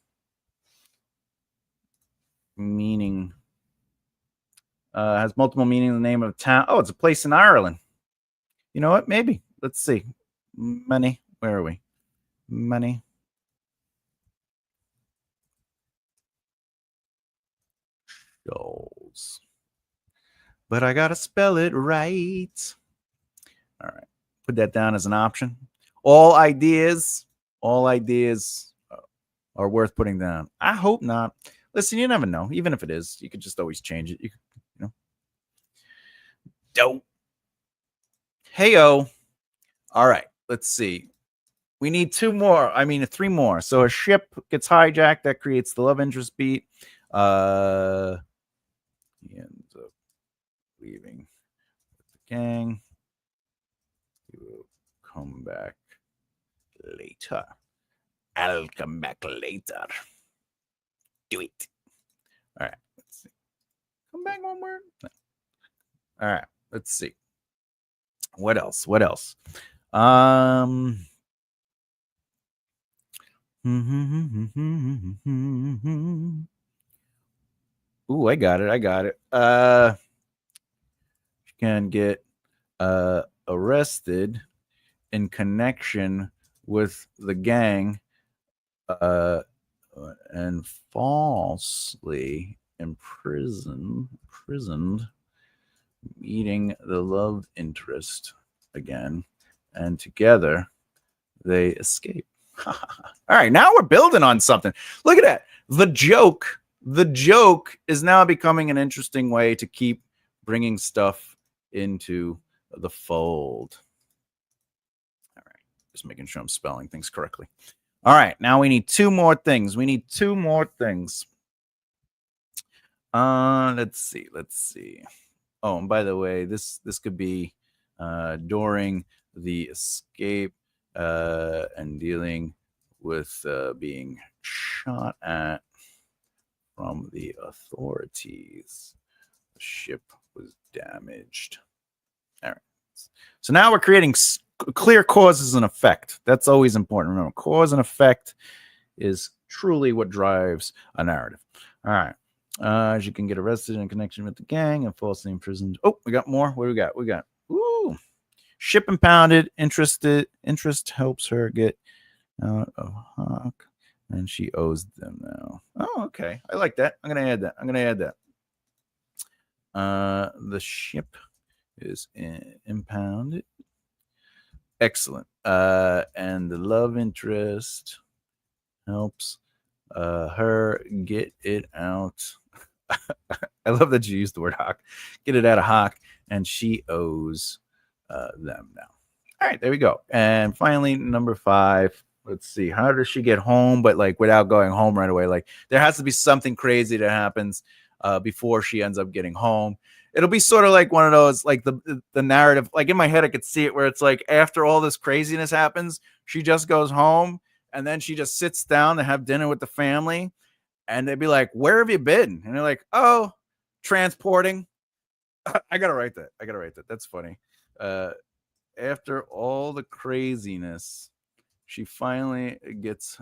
S1: meaning has multiple meaning in the name of a town. Oh, it's a place in Ireland. You know what? Maybe. Let's see. Money. Where are we? Money. Shells. But I gotta spell it right. All right. Put that down as an option. All ideas are worth putting down. I hope not. Listen, you never know. Even if it is, you could just always change it. You know. Dope. Heyo. All right. Let's see. We need three more. So a ship gets hijacked. That creates the love interest beat. He ends up leaving with the gang. He will come back later. I'll come back later. Do it. All right. Let's see. Come back one more. All right. Let's see. What else? Ooh, I got it. You can get arrested in connection with the gang and falsely imprisoned, meeting the love interest again, and together they escape. All right, now we're building on something. Look at that. The joke is now becoming an interesting way to keep bringing stuff into the fold. All right, just making sure I'm spelling things correctly. All right, now we need two more things. Let's see. Oh, and by the way, this could be during the escape and dealing with being shot at from the authorities. The ship was damaged. All right. So now we're creating clear causes and effect. That's always important. Remember, cause and effect is truly what drives a narrative. All right. As you can get arrested in connection with the gang and falsely imprisoned. Oh, we got more. What do we got? We got ooh, ship impounded. Interest helps her get out of Hawk, and she owes them now. Oh, okay. I like that. I'm gonna add that. The ship is impounded. Excellent. And the love interest helps her get it out. I love that you used the word Hawk. Get it out of Hawk, and she owes them now. All right, there we go. And finally, number 5. Let's see. How does she get home, but like without going home right away? Like there has to be something crazy that happens before she ends up getting home. It'll be sort of like one of those, like the narrative. Like in my head, I could see it where it's like after all this craziness happens, she just goes home and then she just sits down to have dinner with the family, and they'd be like, "Where have you been?" And they're like, "Oh, transporting." I gotta write that. That's funny. After all the craziness, she finally gets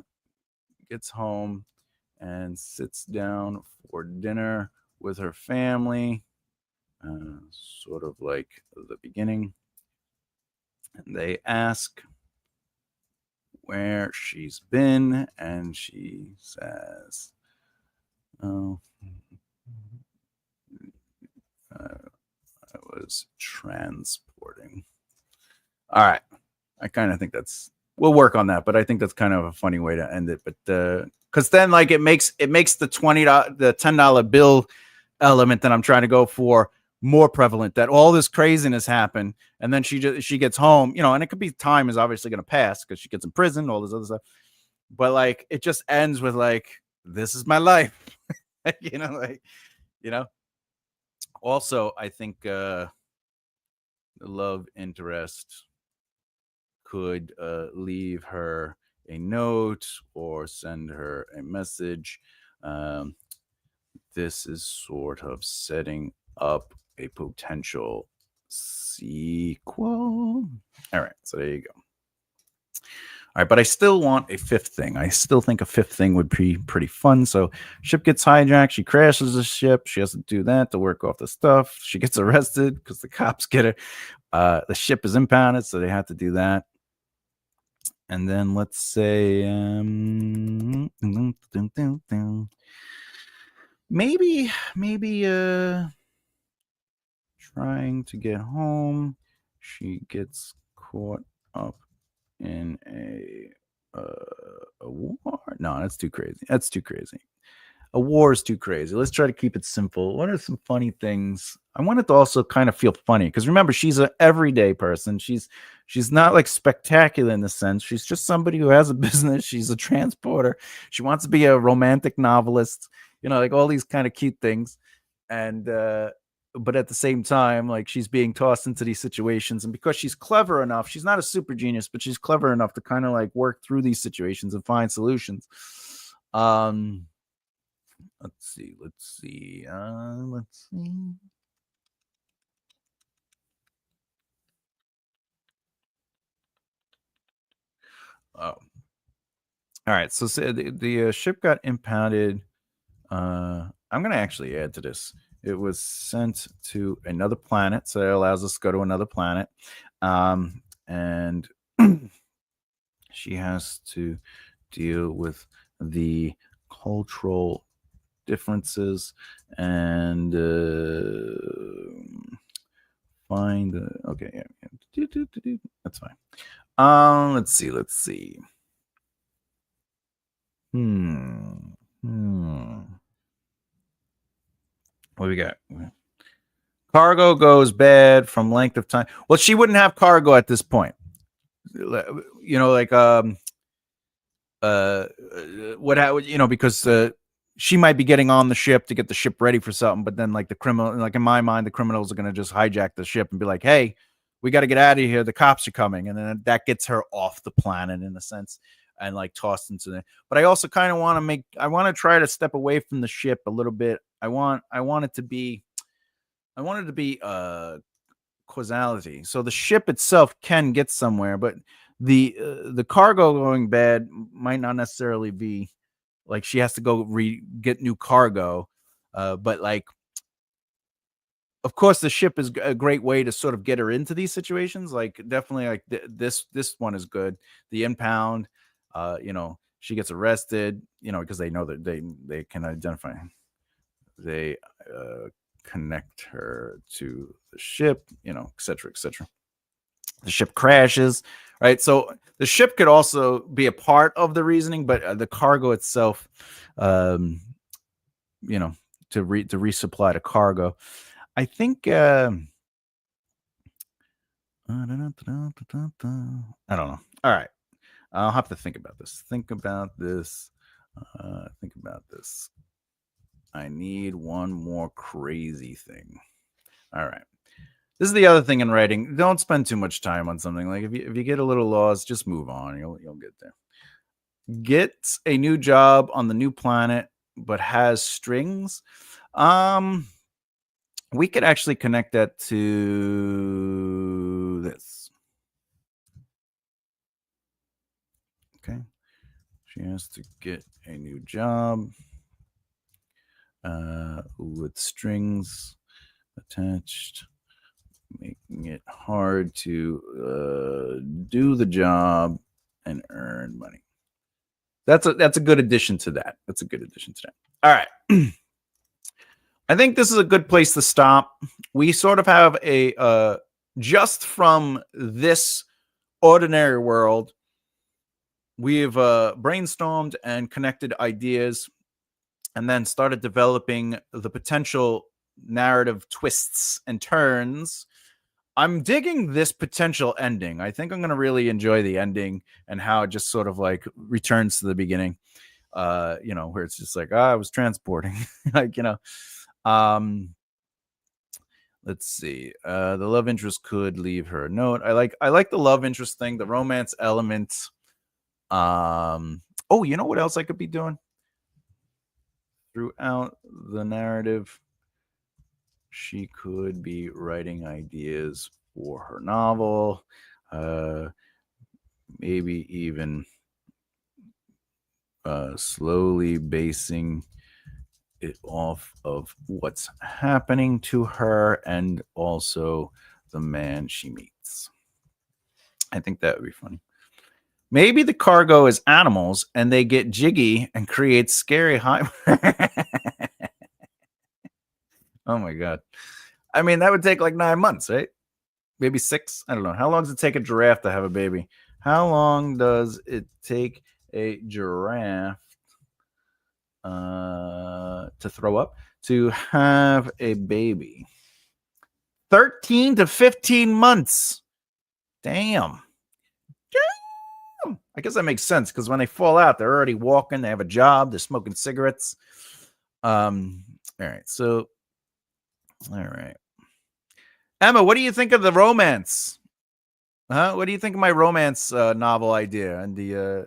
S1: home and sits down for dinner with her family, sort of like the beginning. And they ask where she's been, and she says, "Oh, I was transporting." All right. I kind of think we'll work on that, but I think that's kind of a funny way to end it. But because then like it makes the $10 bill element that I'm trying to go for more prevalent, that all this craziness happened, and then she gets home, and it could be time is obviously going to pass because she gets in prison, all this other stuff. But like it just ends with like, this is my life. Also, I think the love interest could leave her a note or send her a message. This is sort of setting up a potential sequel. All right, so there you go. All right, but I still want a 5th thing. I still think a 5th thing would be pretty fun. So ship gets hijacked. She crashes the ship. She has to do that to work off the stuff. She gets arrested because the cops get her. The ship is impounded, so they have to do that. And then let's say maybe trying to get home, she gets caught up in a war. No, that's too crazy. A war is too crazy. Let's try to keep it simple. What are some funny things? I want it to also kind of feel funny because remember, she's an everyday person. She's not like spectacular in the sense. She's just somebody who has a business. She's a transporter. She wants to be a romantic novelist. Like all these kind of cute things. And but at the same time, like she's being tossed into these situations, and because she's clever enough, she's not a super genius, but she's clever enough to kind of like work through these situations and find solutions. Let's see. Oh, all right. So the ship got impounded. I'm gonna actually add to this. It was sent to another planet, so it allows us to go to another planet, and she has to deal with the cultural differences and find okay, yeah. That's fine. Let's see. What do we got? Cargo goes bad from length of time. Well, she wouldn't have cargo at this point. Like because she might be getting on the ship to get the ship ready for something, but then like the criminal, like in my mind, the criminals are going to just hijack the ship and be like, "Hey, we got to get out of here. The cops are coming," and then that gets her off the planet in a sense. and like tossed into there. But I also kind of I want to try to step away from the ship a little bit. I want it to be causality. So the ship itself can get somewhere, but the cargo going bad might not necessarily be like she has to go get new cargo. But like, of course, the ship is a great way to sort of get her into these situations. Like, definitely, like this one is good. The impound, she gets arrested, because they know that they can identify. They connect her to the ship, et cetera, et cetera. The ship crashes, right? So the ship could also be a part of the reasoning, but the cargo itself, to resupply the cargo. I think I don't know. All right. I'll have to think about this. Think about this. I need one more crazy thing. All right. This is the other thing in writing. Don't spend too much time on something. Like if you get a little lost, just move on. You'll get there. Gets a new job on the new planet, but has strings. We could actually connect that to this. Okay. She has to get a new job with strings attached, making it hard to do the job and earn money. That's a good addition to that. All right. I think this is a good place to stop. We sort of have a just from this ordinary world, we've brainstormed and connected ideas and then started developing the potential narrative twists and turns. I'm digging this potential ending. I think I'm going to really enjoy the ending and how it just sort of like returns to the beginning, where it's just like, I was transporting, like, let's see. The love interest could leave her a note. I like the love interest thing, the romance element. Oh, you know what else I could be doing? Throughout the narrative, she could be writing ideas for her novel, maybe even slowly basing it off of what's happening to her and also the man she meets. I think that would be funny. Maybe the cargo is animals and they get jiggy and create scary high. Oh my God. I mean, that would take like 9 months, right? Maybe 6. I don't know. How long does it take a giraffe to have a baby? How long does it take a giraffe to throw up to have a baby? 13 to 15 months. Damn. I guess that makes sense because when they fall out, they're already walking. They have a job. They're smoking cigarettes. All right. So, all right. Emma, what do you think of the romance? What do you think of my romance novel idea and the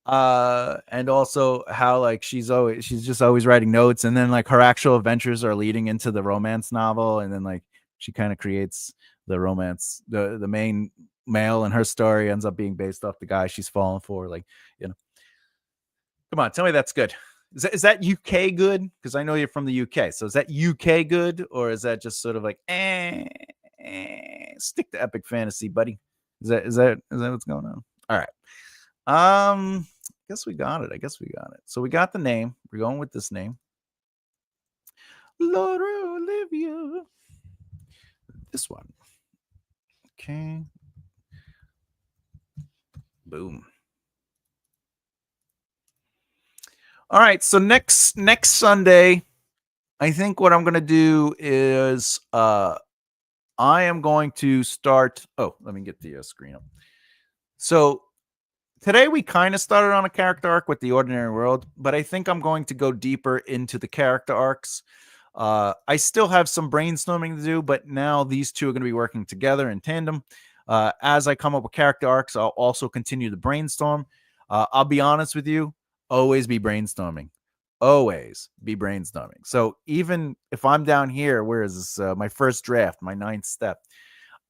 S1: and also how like she's just always writing notes, and then like her actual adventures are leading into the romance novel, and then like she kind of creates the romance. The main male in her story ends up being based off the guy she's falling for. Like, come on, tell me that's good. Is that UK good? Because I know you're from the UK. So is that UK good, or is that just sort of like stick to epic fantasy, buddy? Is that what's going on? All right. I guess we got it. So we got the name. We're going with this name. Laura Olivia. This one. Okay. Boom. All right. So next Sunday, I think what I'm going to do is I am going to start. Oh, let me get the screen up. So today we kind of started on a character arc with The Ordinary World, but I think I'm going to go deeper into the character arcs. I still have some brainstorming to do, but now these two are going to be working together in tandem. As I come up with character arcs, I'll also continue to brainstorm. I'll be honest with you, always be brainstorming. Always be brainstorming. So even if I'm down here, where is this? My first draft, my ninth step.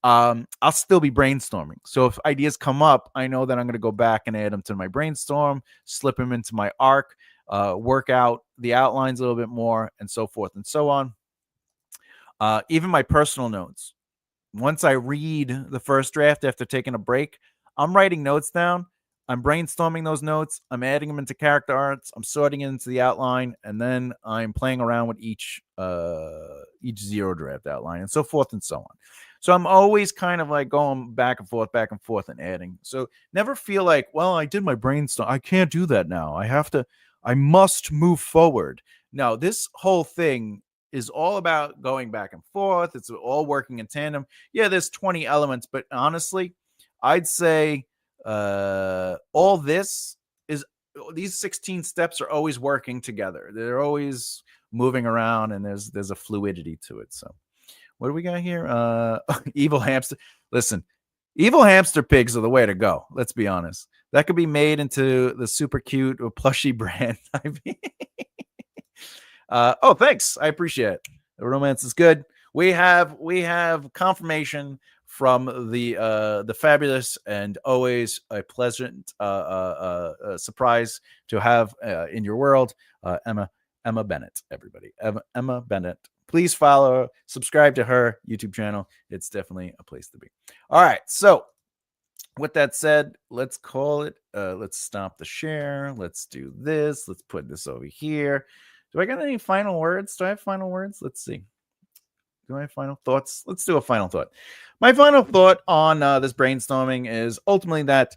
S1: I'll still be brainstorming. So if ideas come up, I know that I'm going to go back and add them to my brainstorm, slip them into my arc, work out the outlines a little bit more, and so forth and so on. Even my personal notes. Once I read the first draft after taking a break, I'm writing notes down. I'm brainstorming those notes. I'm adding them into character arts. I'm sorting it into the outline, and then I'm playing around with each zero draft outline, and so forth and so on. So I'm always kind of like going back and forth, and adding. So never feel like, well, I did my brainstorm. I can't do that now. I must move forward. No, this whole thing is all about going back and forth. It's all working in tandem. Yeah, there's 20 elements, but honestly, I'd say all this is these 16 steps are always working together. They're always moving around, and there's a fluidity to it. So what do we got here? Evil hamster. Listen, evil hamster pigs are the way to go. Let's be honest. That could be made into the super cute or plushy brand. I mean, oh, thanks. I appreciate it. The romance is good. We have confirmation from the fabulous and always a pleasant surprise to have in your world, Emma Bennett. Everybody, Emma Bennett. Please follow, subscribe to her YouTube channel. It's definitely a place to be. All right, so with that said, let's call it. Let's stop the share. Let's do this. Let's put this over here. Do I got any final words? Do I have final words? Let's see. Do I have final thoughts? Let's do a final thought. My final thought on this brainstorming is ultimately that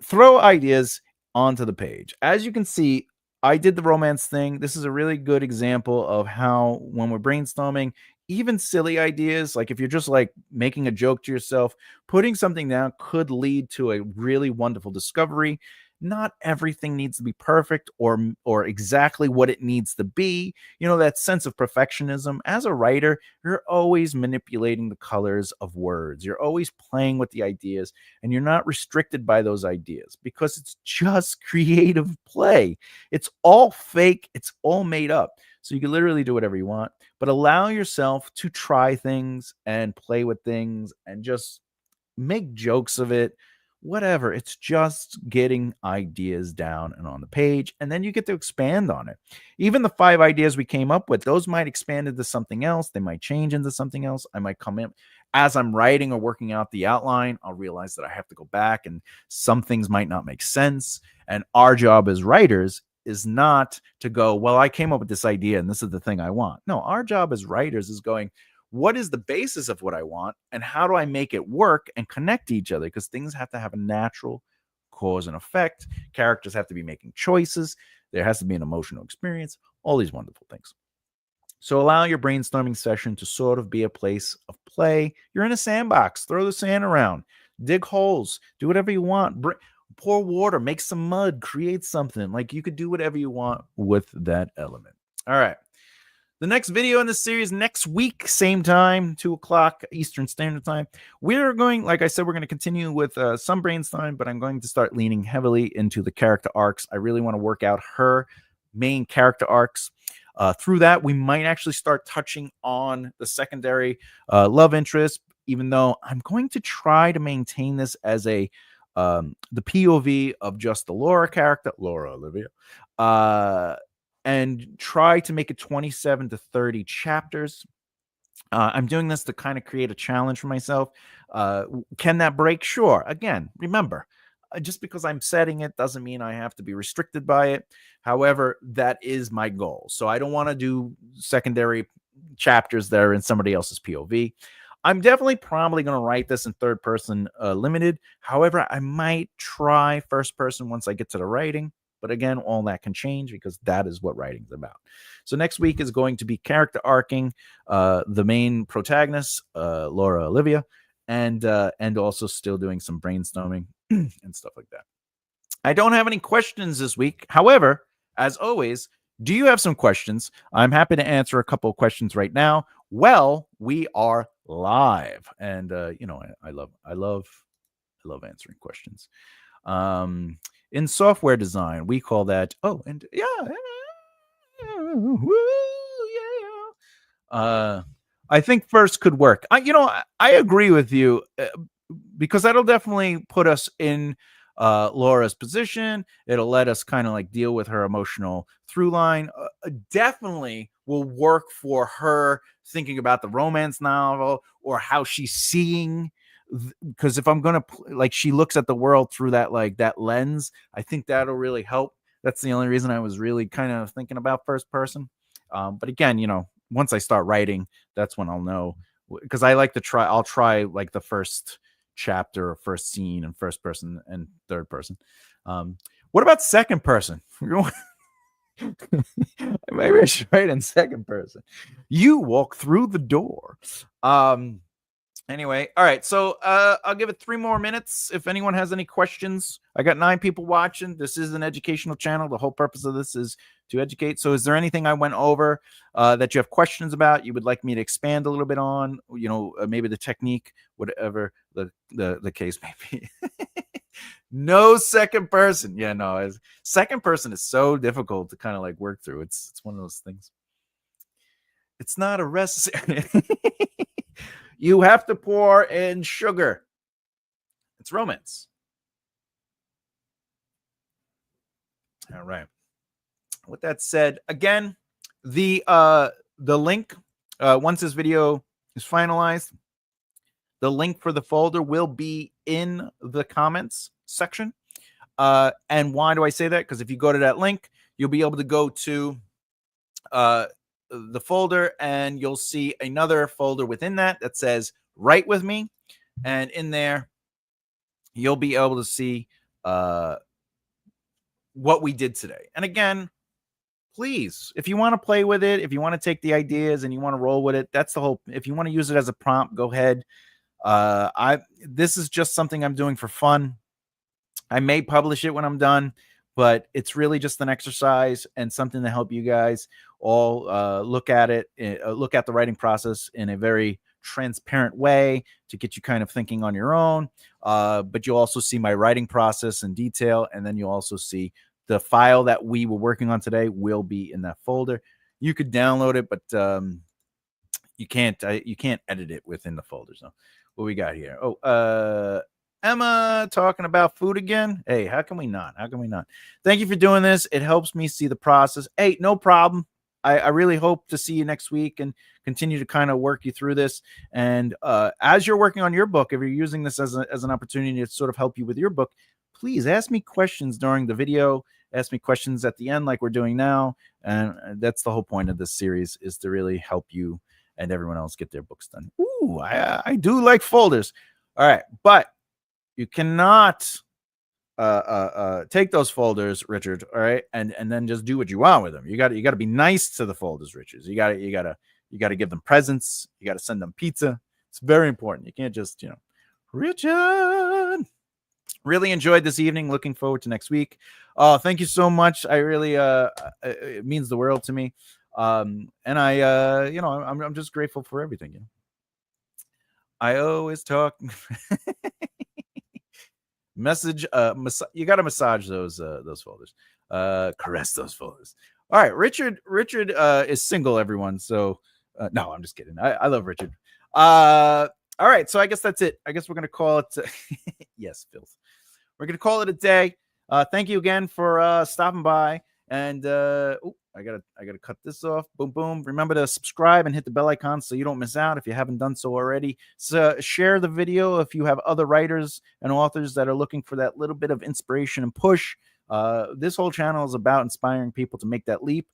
S1: throw ideas onto the page. As you can see, I did the romance thing. This is a really good example of how when we're brainstorming, even silly ideas, like if you're just like making a joke to yourself, putting something down could lead to a really wonderful discovery. Not everything needs to be perfect or exactly what it needs to be. You know, that sense of perfectionism. As a writer, you're always manipulating the colors of words. You're always playing with the ideas, and you're not restricted by those ideas because it's just creative play. It's all fake. It's all made up. So you can literally do whatever you want, but allow yourself to try things and play with things and just make jokes of it. Whatever. It's just getting ideas down and on the page, and then you get to expand on it. Even the 5 ideas we came up with, those might expand into something else. They might change into something else. I might come in as I'm writing or working out the outline. I'll realize that I have to go back, and some things might not make sense. And our job as writers is not to go, well, I came up with this idea and this is the thing I want. No, our job as writers is going, what is the basis of what I want, and how do I make it work and connect to each other? Because things have to have a natural cause and effect. Characters have to be making choices. There has to be an emotional experience, all these wonderful things. So allow your brainstorming session to sort of be a place of play. You're in a sandbox. Throw the sand around, dig holes, do whatever you want. Pour water, make some mud, create something. Like, you could do whatever you want with that element. All right. The next video in this series next week, same time, 2 o'clock Eastern Standard Time. We're going, like I said, we're going to continue with some brainstorming, but I'm going to start leaning heavily into the character arcs. I really want to work out her main character arcs. Through that, we might actually start touching on the secondary love interest, even though I'm going to try to maintain this as the POV of just the Laura character, Laura Olivia, and try to make it 27 to 30 chapters. I'm doing this to kind of create a challenge for myself. Can that break? Sure. Again, remember, just because I'm setting it doesn't mean I have to be restricted by it. However, that is my goal. So I don't want to do secondary chapters that are in somebody else's POV. I'm definitely probably going to write this in third person limited. However, I might try first person once I get to the writing. But again, all that can change because that is what writing is about. So next week is going to be character arcing the main protagonist, Laura Olivia, and also still doing some brainstorming and stuff like that. I don't have any questions this week. However, as always, do you have some questions? I'm happy to answer a couple of questions right now. Well, we are live. And you know, I love answering questions. In software design, we call that, oh, and yeah, woo, yeah. I think first could work. I agree with you, because that'll definitely put us in Laura's position. It'll let us kind of like deal with her emotional through line. Definitely will work for her thinking about the romance novel or how she's seeing. Because if I'm gonna like, she looks at the world through that lens, I think that'll really help. That's the only reason I was really kind of thinking about first person. But again, once I start writing, that's when I'll know, because I like to try. I'll try like the first chapter or first scene in first person and third person. What about second person? Maybe I should write in second person. You walk through the door. Anyway, all right. So I'll give it 3 more minutes. If anyone has any questions, I got 9 people watching. This is an educational channel. The whole purpose of this is to educate. So is there anything I went over that you have questions about, you would like me to expand a little bit on, maybe the technique, whatever the case may be? No second person. Yeah, no. Second person is so difficult to kind of like work through. It's one of those things. It's not a recipe. You have to pour in sugar. It's romance. All right. With that said, again, the link, once this video is finalized, the link for the folder will be in the comments section. And why do I say that? Because if you go to that link, you'll be able to go to the folder, and you'll see another folder within that says Write With Me. And in there, you'll be able to see what we did today. And again, please, if you want to play with it, if you want to take the ideas and you want to roll with it, that's the whole. If you want to use it as a prompt, go ahead. This is just something I'm doing for fun. I may publish it when I'm done, but it's really just an exercise and something to help you guys all look at it, look at the writing process in a very transparent way to get you kind of thinking on your own. But you'll also see my writing process in detail, and then you'll also see the file that we were working on today will be in that folder. You could download it, but you can't edit it within the folder. So what we got here? Oh, Emma talking about food again. Hey, how can we not? Thank you for doing this. It helps me see the process. Hey, no problem. I really hope to see you next week and continue to kind of work you through this. And as you're working on your book, if you're using this as an opportunity to sort of help you with your book, please ask me questions during the video. Ask me questions at the end like we're doing now. And that's the whole point of this series, is to really help you and everyone else get their books done. Ooh, I do like folders. All right, but you cannot take those folders, Richard. All right, and then just do what you want with them. You got to be nice to the folders, Richard. You got to give them presents. You got to send them pizza. It's very important. You can't just Richard. Really enjoyed this evening. Looking forward to next week. Thank you so much. I really it means the world to me. And I'm just grateful for everything. I always talk. Message. You got to massage those folders. Caress those folders. All right, Richard is single, everyone. So no, I'm just kidding. I love Richard. All right, so I guess that's it. I guess we're gonna call it. Yes, filth. We're gonna call it a day. Thank you again for stopping by. And I gotta cut this off. Boom, boom. Remember to subscribe and hit the bell icon so you don't miss out if you haven't done so already. So share the video if you have other writers and authors that are looking for that little bit of inspiration and push. This whole channel is about inspiring people to make that leap,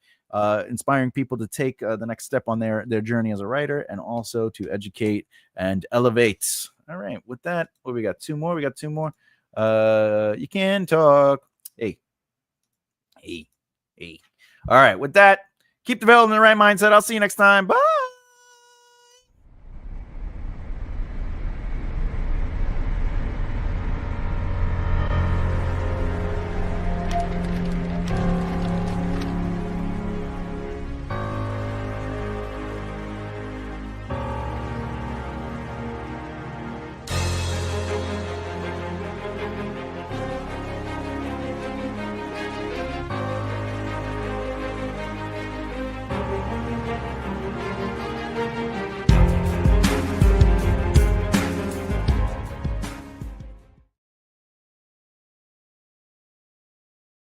S1: inspiring people to take the next step on their journey as a writer, and also to educate and elevate. All right, with that, we got two more. You can talk. Hey. All right, with that, keep developing the right mindset. I'll see you next time. Bye.